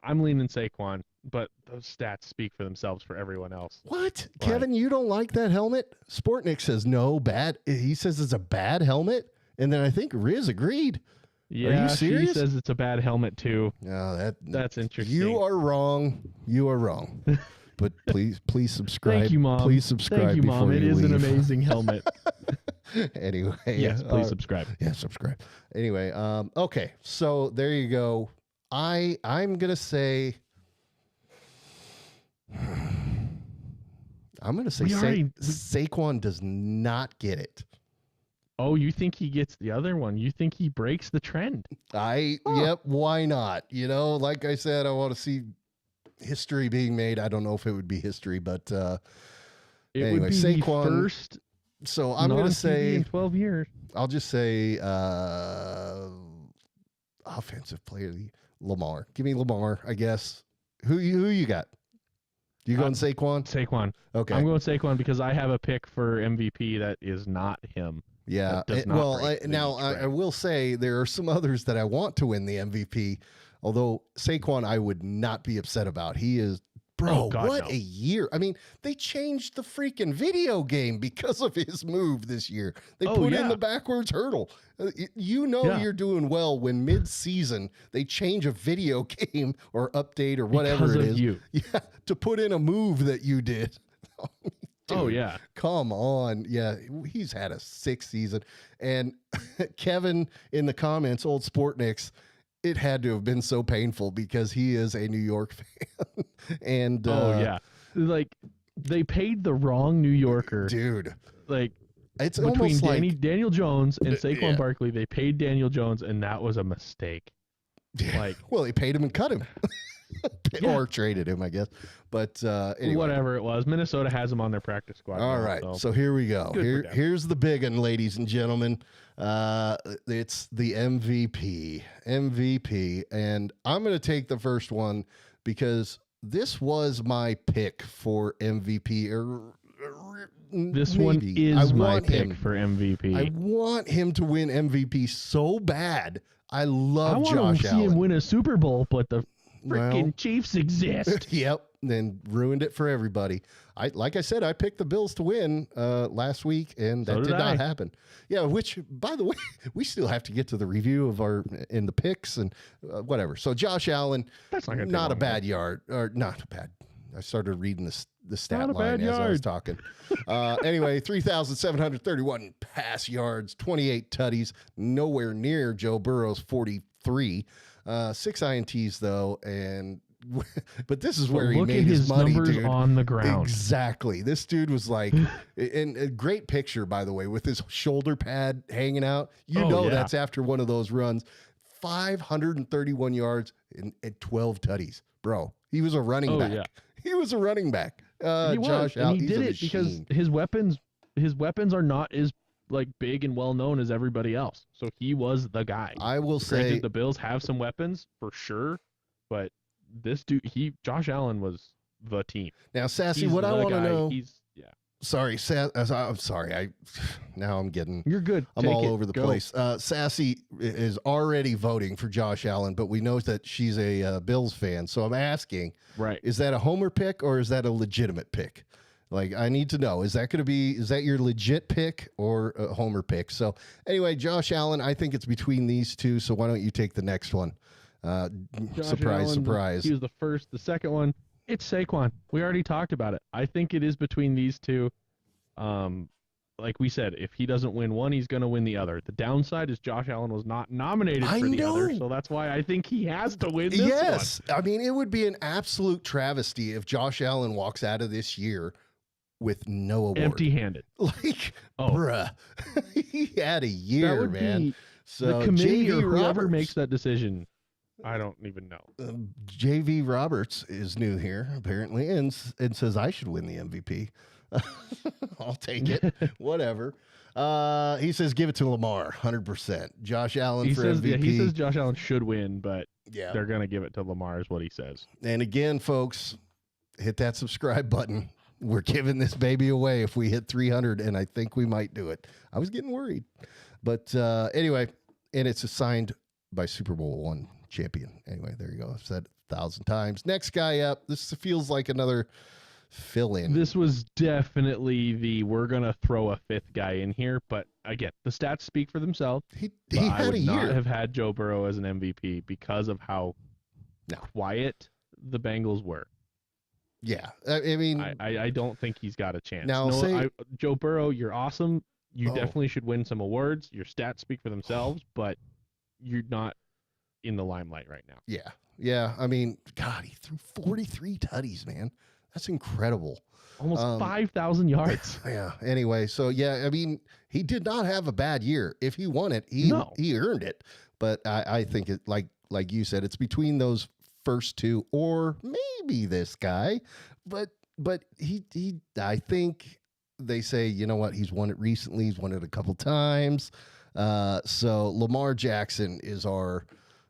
I'm leaning Saquon. But those stats speak for themselves for everyone else. What? Right. Kevin, you don't like that helmet? Sportnik says no, bad. He says it's a bad helmet. And then I think Riz agreed. Yeah, are you serious? She says it's a bad helmet too. No, that's interesting. You are wrong. You are wrong. But please subscribe. Thank you, Mom. Please subscribe. Thank you, Mom. It is an amazing helmet. Anyway. Yes, please subscribe. Yeah, subscribe. Anyway, okay. So there you go. I'm gonna say Saquon does not get it. Oh, you think he gets the other one? You think he breaks the trend? Yep, why not? You know, like I said, I want to see history being made. I don't know if it would be history, but anyway, would be Saquon. The first so I'm going to say in 12 years. I'll just say Offensive Player of the Lamar. Give me Lamar, I guess. Who you got? You going Saquon? Saquon. Okay. I'm going Saquon because I have a pick for MVP that is not him. Yeah. I will say there are some others that I want to win the MVP, although Saquon I would not be upset about. He is, a year. I mean, they changed the freaking video game because of his move this year. They put in the backwards hurdle. You're doing well when mid-season they change a video game or update or whatever because it of is. You. Yeah, to put in a move that you did. Dude, oh, yeah. Come on. Yeah, he's had a sick season. And Kevin in the comments, old Sportniks, it had to have been so painful because he is a New York fan. And like they paid the wrong New Yorker. Dude. Like it's between almost like Daniel Jones and Saquon Barkley, they paid Daniel Jones and that was a mistake. Like well, they paid him and cut him. Or traded him, I guess. But anyway. Whatever it was, Minnesota has him on their practice squad. All right. So here we go. Here's the big one, ladies and gentlemen. It's the MVP. And I'm going to take the first one because this was my pick for MVP. This one is my pick for MVP. I want him to win MVP so bad. I I love want Josh to see Allen. him win a Super Bowl, but the freaking Well, Chiefs exist. Yep, then ruined it for everybody. Like I said, I picked the Bills to win last week, and So that did did not I. happen. Yeah, which, by the way, we still have to get to the review of in the picks and whatever. So Josh Allen, That's not gonna take not a long, bad yard, or not a bad. I started reading the stat Not a line bad as I was yard. talking. Anyway, 3,731 pass yards, 28 tutties, nowhere near Joe Burrow's 43. 6 INTs though, and but this is where he Look made at his his money, numbers dude. on the ground. Exactly. This dude was like, and a great picture, by the way, with his shoulder pad hanging out. You Oh, know yeah. that's after one of those runs. 531 yards and 12 tutties, bro. He was a running back. Yeah. He was a running back. He was, Josh and Allen, he he's did a it because machine. his weapons are not as like big and well known as everybody else. So he was the guy. I will Granted, say, the Bills have some weapons for sure, but this dude, Josh Allen was the team. now, Sassy, He's what I the want to guy. know. Yeah. Sorry, I'm sorry. Now I'm getting. You're good. I'm Take all it. over the Go. place. Sassy is already voting for Josh Allen, but we know that she's a Bills fan. So I'm asking, Right. is that a homer pick or is that a legitimate pick? Like, I need to know, is that your legit pick or a homer pick? So anyway, Josh Allen, I think it's between these two. So why don't you take the next one? Josh Surprise, Allen, surprise. He was the first. The second one, it's Saquon. We already talked about it. I think it is between these two. Like we said, if he doesn't win one, he's going to win the other. The downside is Josh Allen was not nominated I for the other, know. so that's why I think he has to win this Yes. one. I mean, it would be an absolute travesty if Josh Allen walks out of this year with no award. Empty-handed. Like, Oh. bruh, he had a That year, would man. be So the committee JV or whoever Roberts, makes that decision. I don't even know. JV Roberts is new here apparently, and says I should win the MVP. I'll take it. Whatever. He says give it to Lamar, 100%. Josh Allen for MVP. Yeah, he says Josh Allen should win, but Yeah. they're going to give it to Lamar is what he says. And again, folks, hit that subscribe button. We're giving this baby away if we hit 300, and I think we might do it. I was getting worried. But anyway, and it's assigned by Super Bowl I champion. Anyway, there you go. I've said it 1,000 times. Next guy up. This feels like another fill-in. This was definitely we're going to throw a fifth guy in here, but again, the stats speak for themselves. He But I had would a not year. have had Joe Burrow as an MVP because of how No. quiet the Bengals were. Yeah. I mean, I don't think he's got a chance. Now, Joe Burrow, you're awesome. You Oh. definitely should win some awards. Your stats speak for themselves, but you're not in the limelight right now. yeah. Yeah. I mean, God, he threw 43 tutties, man. That's incredible. Almost 5,000 yards. Yeah. Anyway, so yeah, I mean, he did not have a bad year. If he won it, he earned it. But I think it like you said, it's between those first two or maybe this guy. But he I think they say, you know what, he's won it recently, he's won it a couple times. So Lamar Jackson is our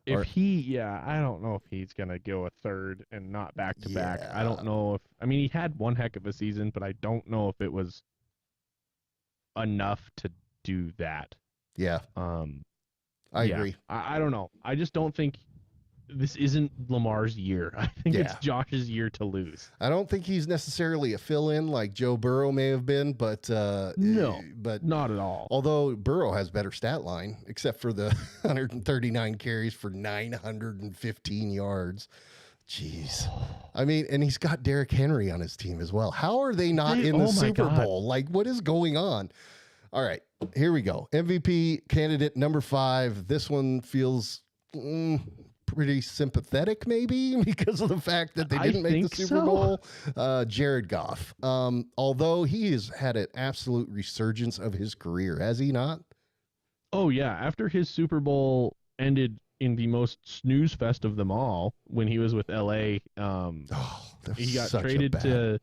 I don't know if he's going to go a third and not back to back. I don't know he had one heck of a season, but I don't know if it was enough to do that. Yeah. I agree. I don't know. I just don't think this isn't Lamar's year. I think it's Josh's year to lose. I don't think he's necessarily a fill-in like Joe Burrow may have been, but no, but not at all. Although Burrow has better stat line, except for the 139 carries for 915 yards. Jeez. I mean, and he's got Derrick Henry on his team as well. How are they not in the Super Bowl? Like, what is going on? All right, here we go. MVP candidate number 5. This one feels pretty sympathetic, maybe, because of the fact that they didn't make the Super Bowl. Jared Goff. Although he has had an absolute resurgence of his career, has he not? Oh, yeah. After his Super Bowl ended in the most snooze fest of them all, when he was with LA, he got traded to.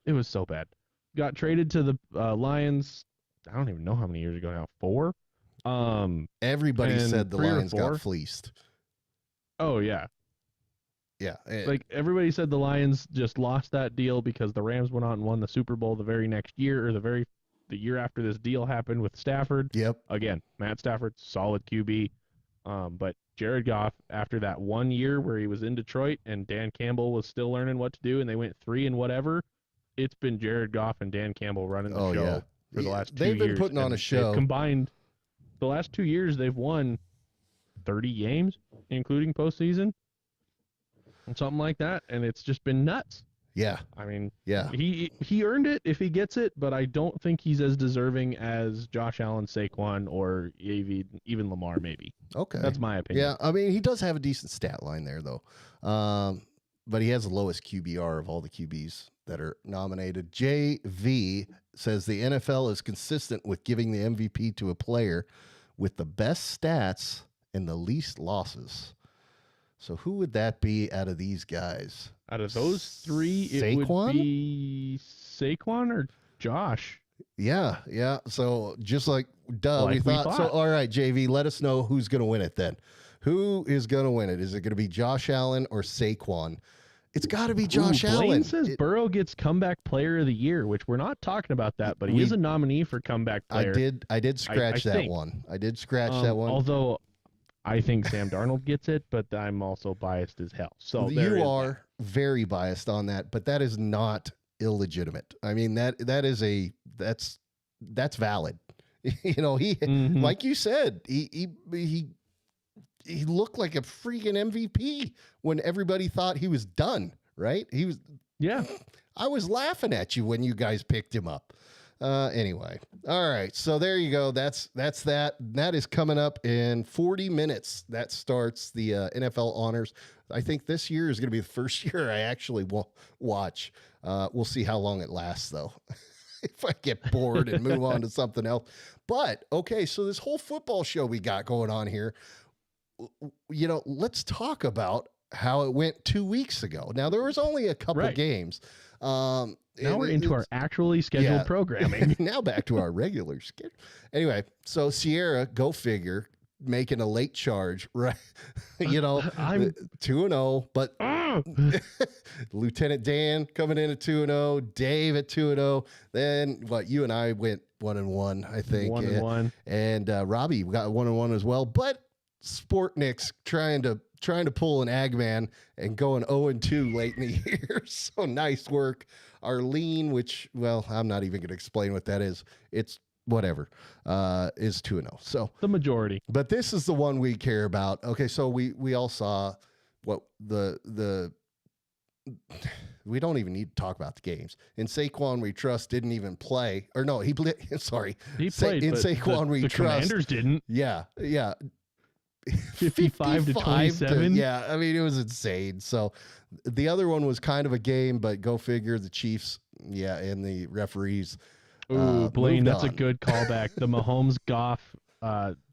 It was so bad. Got traded to the Lions. I don't even know how many years ago now. 4. Everybody said the 3 or Lions 4. got fleeced. Oh yeah. Yeah. Like everybody said the Lions just lost that deal because the Rams went out and won the Super Bowl the very next year, or the year after this deal happened with Stafford. Yep. Again, Matt Stafford, solid QB. But Jared Goff, after that 1 year where he was in Detroit and Dan Campbell was still learning what to do, and they went 3 and whatever, it's been Jared Goff and Dan Campbell running the show for the last 2 years. They've been putting on a show. They've combined the last 2 years. They've won 30 games, including postseason, and something like that, and it's just been nuts. Yeah. I mean, yeah, he earned it if he gets it, but I don't think he's as deserving as Josh Allen, Saquon, or even Lamar, maybe. Okay. That's my opinion. Yeah, I mean, he does have a decent stat line there, though. But he has the lowest QBR of all the QBs that are nominated. JV says the NFL is consistent with giving the MVP to a player with the best stats and the least losses. So who would that be out of these guys? Out of those three, it would be Saquon or Josh. Yeah. So just like duh, we thought. So all right, JV, let us know who's going to win it then. Who is going to win it? Is it going to be Josh Allen or Saquon? It's got to be Josh Allen. Blaine says Burrow gets comeback player of the year, which we're not talking about that, but he is a nominee for comeback player. I did scratch that one. I did scratch that one. Although I think Sam Darnold gets it, but I'm also biased as hell. So you are very biased on that, but that is not illegitimate. I mean, that's valid. You know, he like you said, he looked like a freaking MVP when everybody thought he was done, right? He was. Yeah. I was laughing at you when you guys picked him up. Anyway. All right. So there you go. That's that. That is coming up in 40 minutes. That starts the NFL honors. I think this year is going to be the first year I actually watch. We'll see how long it lasts, though. If I get bored and move on to something else. But, okay, so this whole football show we got going on here, you know, let's talk about how it went 2 weeks ago. Now, there was only a couple games. Now we're into our actually scheduled programming. Now back to our regular schedule. Anyway, so Sierra, go figure, making a late charge, right? You know, I'm 2-0, but Lieutenant Dan coming in at 2-0, Dave at 2-0. Then you and I went 1-1, I think. 1-1. And Robbie got 1-1 as well. But Sportnick's trying to pull an Agman and going 0-2 late in the year. So nice work. Arlene, which, well, I'm not even going to explain what that is. It's whatever, is 2-0. So the majority. But this is the one we care about. Okay, so we all saw what the we don't even need to talk about the games. In Saquon We Trust didn't even play. Or no, he played. He played. In Saquon We Trust. The Commanders didn't. Yeah. 55-27. Yeah, I mean, it was insane. So the other one was kind of a game, but go figure, the Chiefs, and the referees. Ooh, Blaine, that's a good callback. The Mahomes Goff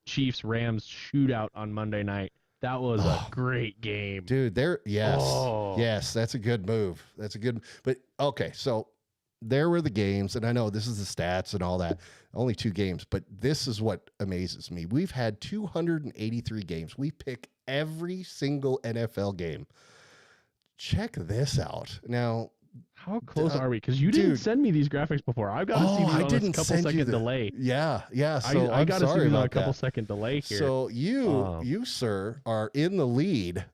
Chiefs Rams shootout on Monday night. That was a great game. Dude, yes, that's a good move. But okay, so there were the games, and I know this is the stats and all that. Only 2 games, but this is what amazes me. We've had 283 games. We pick every single NFL game. Check this out. Now, how close are we? Because you didn't send me these graphics before. I've got to see these on a couple second delay. Yeah. So I got to see these on a couple second delay here. So you, sir, are in the lead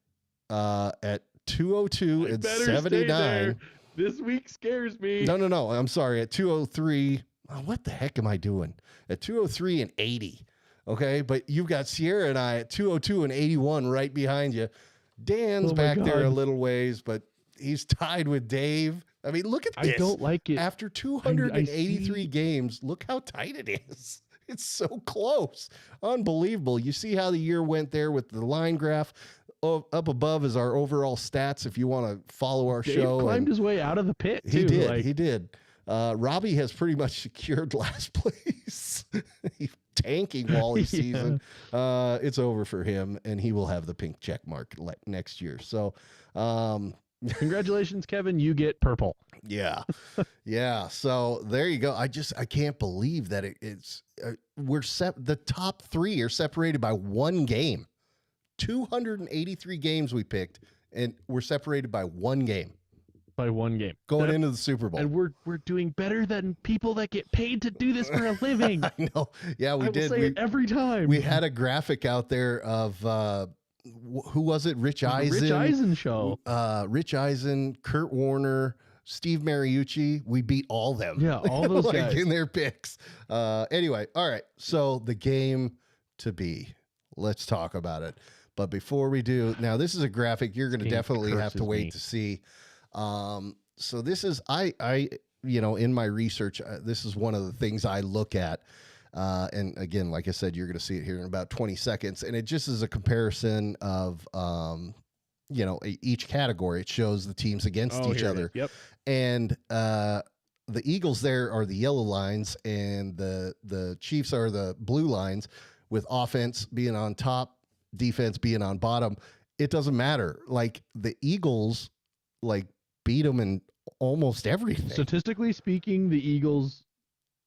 at 202 and 79. This week scares me. No. I'm sorry. At 203. Oh, what the heck am I doing? At 203 and 80. Okay. But you've got Sierra and I at 202 and 81 right behind you. Dan's back there a little ways, but he's tied with Dave. I mean, look at this. I don't like it. After 283 games, look how tight it is. It's so close. Unbelievable. You see how the year went there with the line graph. Up above is our overall stats if you want to follow our show. He climbed his way out of the pit, too. He did. Robbie has pretty much secured last place. He's tanking Wally season. It's over for him, and he will have the pink check mark next year. So congratulations, Kevin. You get purple. Yeah. So there you go. I can't believe that it's the top 3 are separated by 1 game. 283 games we picked, and we're separated by 1 game. by 1 game. going into the Super Bowl. And we're doing better than people that get paid to do this for a living. I know. Yeah, we I did. will say it every time. We had a graphic out there of who was it? Rich Eisen. Rich Eisen show. Rich Eisen, Kurt Warner, Steve Mariucci. We beat all them. Yeah, all those like guys. in their picks. Anyway, all right. So the game to be. Let's talk about it. But before we do, now this is a graphic you're going to definitely have to wait to see. So this is I in my research, this is one of the things I look at. And again, like I said, you're going to see it here in about 20 seconds. And it just is a comparison of, each category. It shows the teams against each other. Yep. And the Eagles there are the yellow lines, and the Chiefs are the blue lines, with offense being on top, defense being on bottom. It doesn't matter. Like the Eagles, beat them in almost everything. Statistically speaking, the Eagles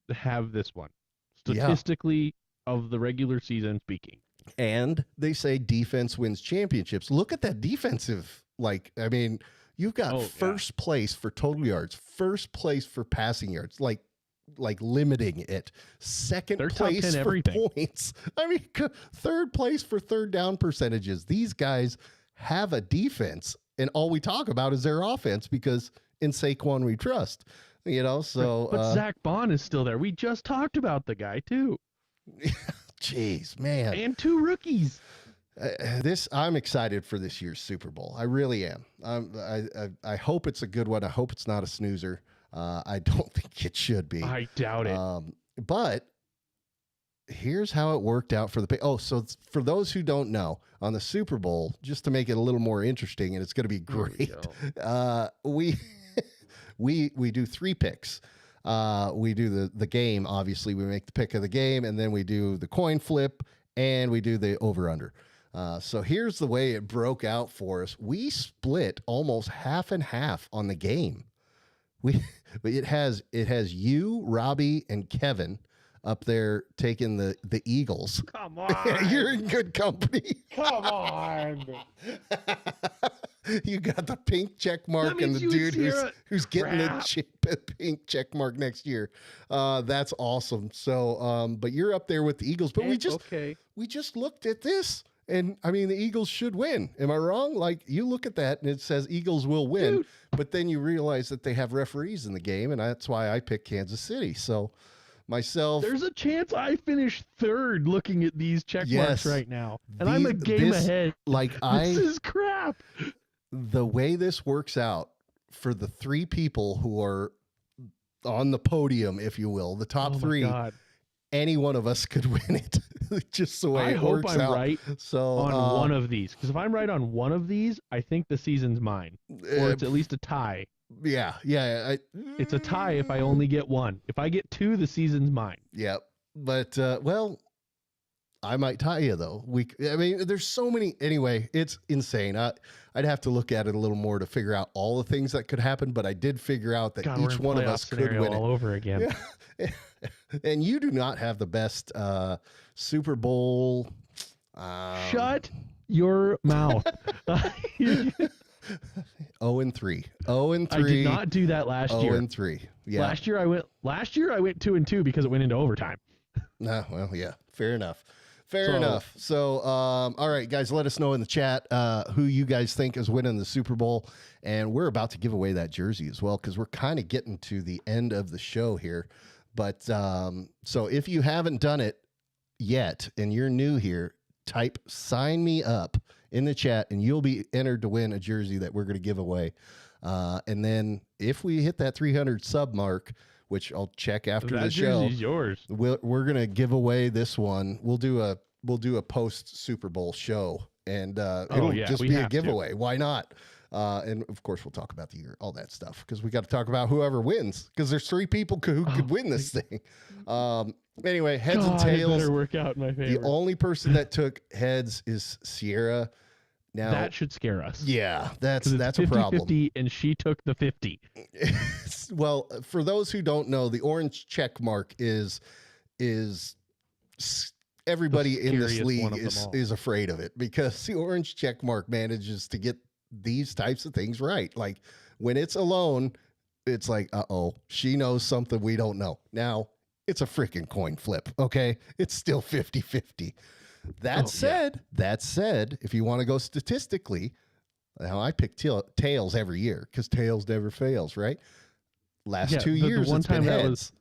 have this one. Statistically, of the regular season speaking. And they say defense wins championships. Look at that defensive. You've got first place for total yards, first place for passing yards, like limiting it. Second place for everything. Points. Third place for third down percentages. These guys have a defense, and all we talk about is their offense, because in Saquon we trust. But Zach Bond is still there. We just talked about the guy too. Jeez, man. And 2 rookies. I'm excited for this year's Super Bowl. I really am. I hope it's a good one. I hope it's not a snoozer. I don't think it should be. I doubt it. But here's how it worked out for so for those who don't know, on the Super Bowl, just to make it a little more interesting, and it's going to be great. We do 3 picks. We do the game. Obviously, we make the pick of the game, and then we do the coin flip, and we do the over-under. So here's the way it broke out for us. We split almost half and half on the game. It has you, Robbie, and Kevin up there taking the Eagles. Come on. You're in good company. Come on. You got the pink check mark and the dude who's getting the pink check mark next year. That's awesome. So, but you're up there with the Eagles. But we just looked at this, and the Eagles should win. Am I wrong? Like, you look at that and it says Eagles will win, dude. But then you realize that they have referees in the game, and that's why I picked Kansas City. So myself, there's a chance I finish 3rd looking at these check marks right now, and I'm a game ahead. This is crap. The way this works out for the 3 people who are on the podium, if you will, the top 3, any one of us could win it. Just the way it works out. I hope I'm right on one of these, because if I'm right on one of these, I think the season's mine, or it's at least a tie. Yeah. It's a tie if I only get 1. If I get 2, the season's mine. Yeah, but I might tie you though. There's so many. Anyway, it's insane. I'd have to look at it a little more to figure out all the things that could happen, but I did figure out that each one of us could win all over again. Yeah. And you do not have the best Super Bowl. Shut your mouth. 0-3. 0-3. I did not do that last year. 0-3. Yeah. Last year I went 2-2 because it went into overtime. No, well, yeah. Fair enough. So, all right, guys, let us know in the chat who you guys think is winning the Super Bowl. And we're about to give away that jersey as well, because we're kind of getting to the end of the show here. But so if you haven't done it yet and you're new here, type "sign me up" in the chat and you'll be entered to win a jersey that we're going to give away. And then if we hit that 300 sub mark, which I'll check after the show, yours. We're going to give away this one. We'll do a post Super Bowl show, and it'll just be a giveaway. Why not? And of course, we'll talk about the year, all that stuff, because we got to talk about whoever wins, because there's 3 people who could win this thing. Anyway, heads and tails. It better work out in my favor. The only person that took heads is Sierra. Now that should scare us. Yeah, that's a problem. 50, and she took the 50. Well, for those who don't know, the orange check mark is everybody in this league is afraid of it, because the orange check mark manages to get these types of things right. Like, When it's alone, it's like, uh-oh, she knows something we don't know. Now, it's a freaking coin flip, okay? It's still 50-50. That said, if you want to go statistically, now I pick tails every year because tails never fails, right? Last 2 years, the one it's time been that heads.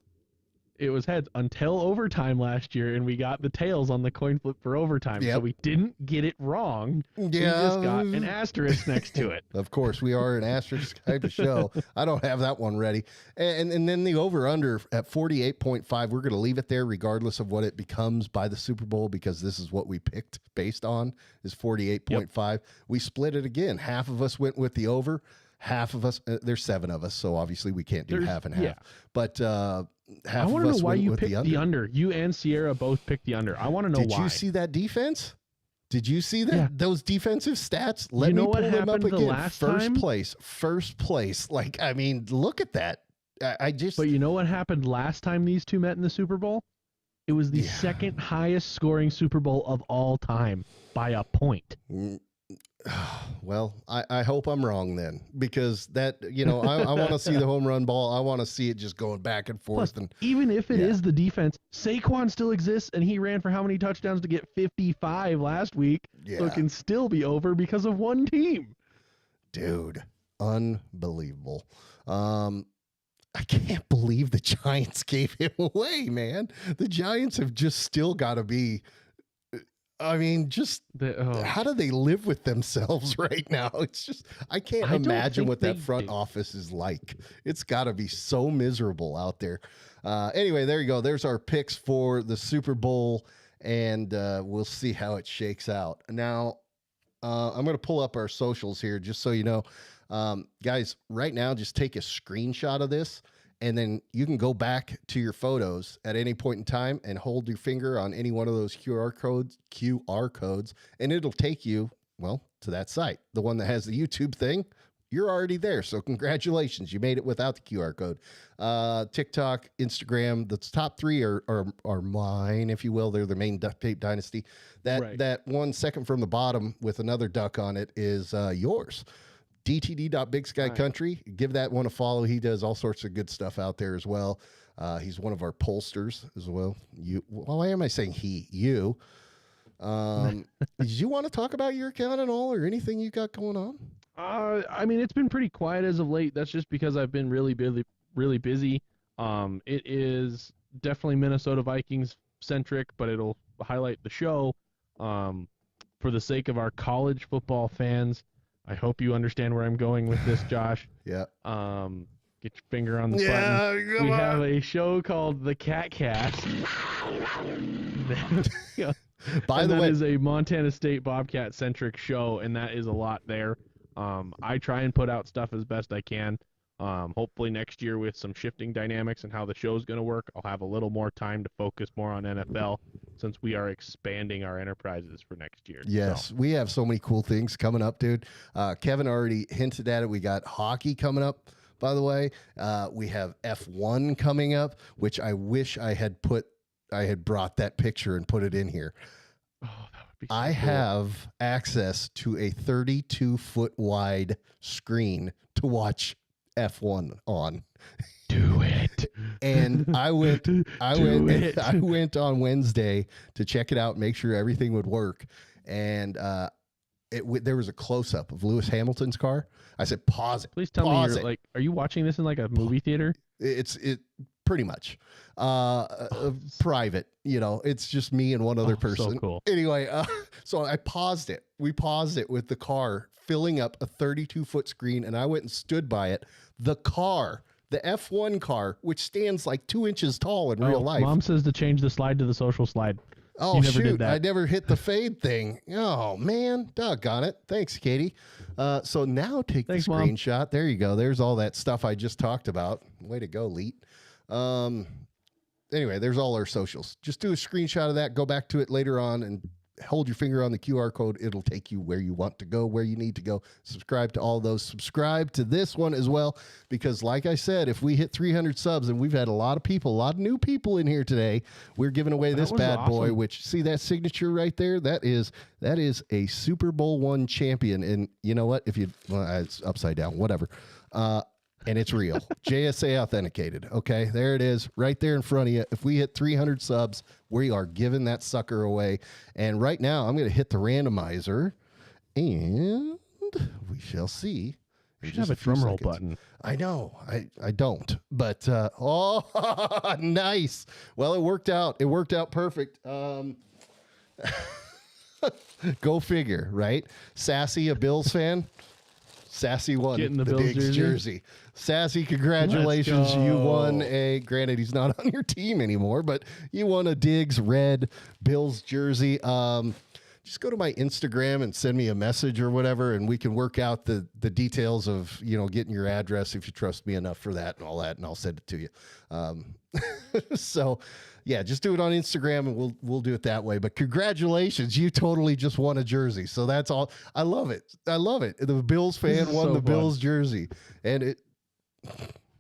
It was heads until overtime last year, and we got the tails on the coin flip for overtime. Yep. So we didn't get it wrong. Yeah. We just got an asterisk next to it. Of course, we are an asterisk type of show. I don't have that one ready. And then the over-under at 48.5, we're going to leave it there regardless of what it becomes by the Super Bowl because this is what we picked based on is 48.5. Yep. We split it again. Half of us went with the over. Half of us, there's 7 of us, so obviously we can't do half and half. But half I want to know why you picked the under. You and Sierra both picked the under. I want to know why. Did you see that defense? Did you see that? Yeah. Those defensive stats? Let me pull them up again. First place. Like, I mean, look at that. But you know what happened last time these two met in the Super Bowl? It was the second highest scoring Super Bowl of all time by a point. Well, I hope I'm wrong then, because that, I want to see the home run ball. I want to see it just going back and forth. Plus, even if it is the defense, Saquon still exists, and he ran for how many touchdowns to get 55 last week? Yeah. So it can still be over because of one team. Dude, unbelievable. I can't believe the Giants gave him away, man. The Giants have just still got to be... I mean, how do they live with themselves right now? It's just, I can't imagine what that front office is like. It's got to be so miserable out there. Anyway, there you go. There's our picks for the Super Bowl, and we'll see how it shakes out. Now, I'm going to pull up our socials here just so you know. Guys, right now, just take a screenshot of this. And then you can go back to your photos at any point in time and hold your finger on any one of those QR codes, and it'll take you, to that site. The one that has the YouTube thing, you're already there. So congratulations. You made it without the QR code. TikTok, Instagram, the top 3 are mine, if you will. They're the main Duct Tape Dynasty. That 1 second from the bottom with another duck on it is yours. DTD.BigSkyCountry. Give that one a follow. He does all sorts of good stuff out there as well. He's one of our pollsters as well. Why am I saying he? You. Did you want to talk about your account at all or anything you got going on? I mean, it's been pretty quiet as of late. That's just because I've been really busy. It is definitely Minnesota Vikings centric, but it'll highlight the show. For the sake of our college football fans, I hope you understand where I'm going with this, Josh. Yeah. Get your finger on the button. We have a show called The Cat Cast. By the way, that is a Montana State Bobcat centric show, and that is a lot there. I try and put out stuff as best I can. Hopefully next year with some shifting dynamics and how the show's going to work, I'll have a little more time to focus more on NFL since we are expanding our enterprises for next year. Yes, we have so many cool things coming up, dude. Kevin already hinted at it. We got hockey coming up, by the way. We have F1 coming up, which I wish I had brought that picture and put it in here. Oh, that would be so I cool. have access to a 32-foot wide screen to watch F1 on. Do it. And I went on Wednesday to check it out, make sure everything would work. And there was a close up of Lewis Hamilton's car. I said, pause it. Please tell me you're are you watching this in like a movie theater? It's pretty much private, it's just me and one other person. So cool. Anyway, so I paused it. We paused it with the car filling up a 32-foot screen, and I went and stood by it. The car, the F1 car, which stands like 2 inches tall in real life. Mom says to change the slide to the social slide. Oh, shoot. I never hit the fade thing. Oh, man. Doggone it. Thanks, Katie. So now take the screenshot. Mom. There you go. There's all that stuff I just talked about. Way to go, Leet. Anyway, there's all our socials. Just do a screenshot of that. Go back to it later on, and hold your finger on the QR code. It'll take you where you want to go, where you need to go. Subscribe to all those. Subscribe to this one as well, because like I said, if we hit 300 subs, and we've had a lot of people, a lot of new people in here today, we're giving away this bad boy, which, see that signature right there? That is a Super Bowl I champion. And you know what? It's upside down, whatever. And it's real. JSA authenticated. Okay, there it is right there in front of you. If we hit 300 subs, we are giving that sucker away. And right now, I'm going to hit the randomizer, and we shall see. We should have a drum roll button. I know. I don't. But, oh, nice. Well, it worked out. It worked out perfect. Go figure, right? Sassy, a Bills fan. Sassy won Getting the the Bills Diggs jersey. Sassy, congratulations. You won granted, he's not on your team anymore, but you won a Diggs red Bills jersey. Just go to my Instagram and send me a message or whatever, and we can work out the details of, getting your address if you trust me enough for that and all that, and I'll send it to you. So yeah, just do it on Instagram and we'll do it that way. But congratulations, you totally just won a jersey. So that's all. I love it. I love it. The Bills fan won the Bills jersey. And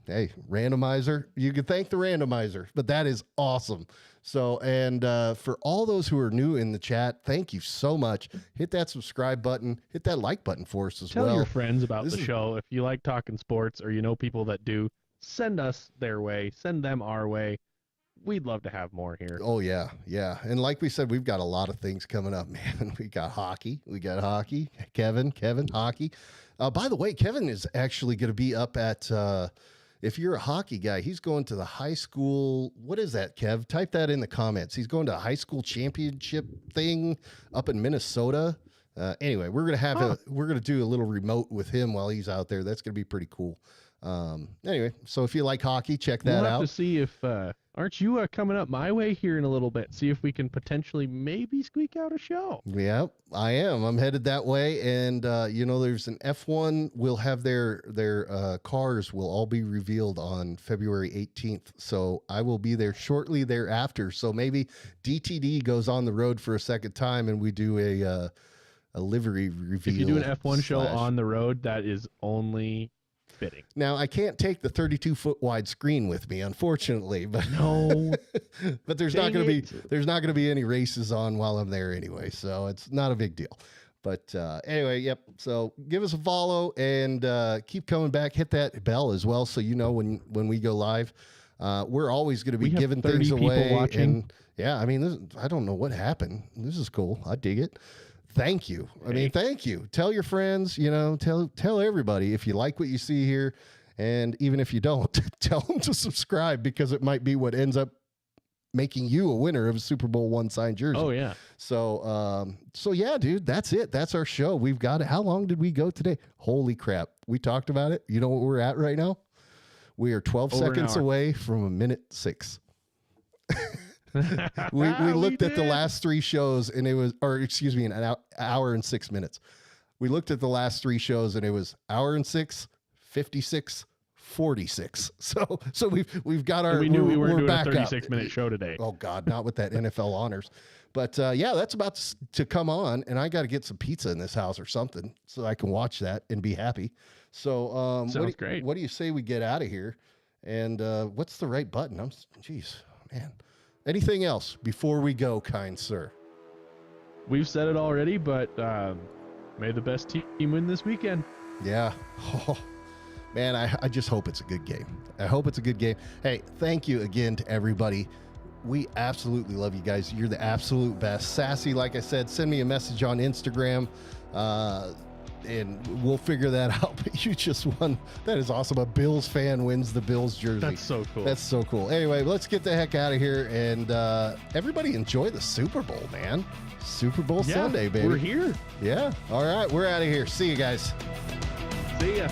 hey, randomizer, you can thank the randomizer, but that is awesome. So, and for all those who are new in the chat, thank you so much. Hit that subscribe button, hit that like button for us as well. Tell your friends about the show. If you like talking sports or you know people that do, send us their way, send them our way. We'd love to have more here. Oh, yeah. Yeah. And like we said, we've got a lot of things coming up, man. We got hockey. Kevin, hockey. By the way, Kevin is actually going to be up at, if you're a hockey guy, he's going to the high school. What is that, Kev? Type that in the comments. He's going to a high school championship thing up in Minnesota. Anyway, we're going to do a little remote with him while he's out there. That's going to be pretty cool. Anyway, so if you like hockey, check that out. We'll have to see if, aren't you coming up my way here in a little bit? See if we can potentially maybe squeak out a show. Yeah, I am. I'm headed that way. And, there's an F1. We'll have their cars will all be revealed on February 18th. So I will be there shortly thereafter. So maybe DTD goes on the road for a second time and we do a livery reveal. If you do an F1 show on the road, that is only fitting. Now, I can't take the 32-foot wide screen with me, unfortunately, but no. But there's not going to be any races on while I'm there anyway, so it's not a big deal. But anyway, yep. So give us a follow and keep coming back. Hit that bell as well, so you know when we go live. We're always going to be giving things away. Watching. And yeah, I mean, I don't know what happened. This is cool. I dig it. Thank you. I mean, thank you. Tell your friends, tell everybody if you like what you see here. And even if you don't, tell them to subscribe, because it might be what ends up making you a winner of a Super Bowl I signed jersey. Oh, yeah. So yeah, dude, that's it. That's our show. We've got it. How long did we go today? Holy crap. We talked about it. You know what we're at right now? We are 12 seconds away from a minute 6. we looked at the last 3 shows and it was, an hour and 6 minutes. We looked at the last 3 shows and it was hour and 6, 56, 46. So we've got our. We knew we weren't doing a 36-minute show today. Oh God, not with that NFL honors. But yeah, that's about to come on, and I got to get some pizza in this house or something so I can watch that and be happy. So sounds great. What do you say we get out of here? And what's the right button? Jeez, man. Anything else before we go, kind sir? We've said it already, but may the best team win this weekend. Yeah. Oh, man, I just hope it's a good game. I hope it's a good game. Hey, thank you again to everybody. We absolutely love you guys. You're the absolute best. Sassy, like I said, send me a message on Instagram. And we'll figure that out. But you just won. That is awesome. A Bills fan wins the Bills jersey. That's so cool. That's so cool. Anyway, let's get the heck out of here. And everybody enjoy the Super Bowl, man. Super Bowl Sunday, baby. We're here. Yeah. All right. We're out of here. See you guys. See ya.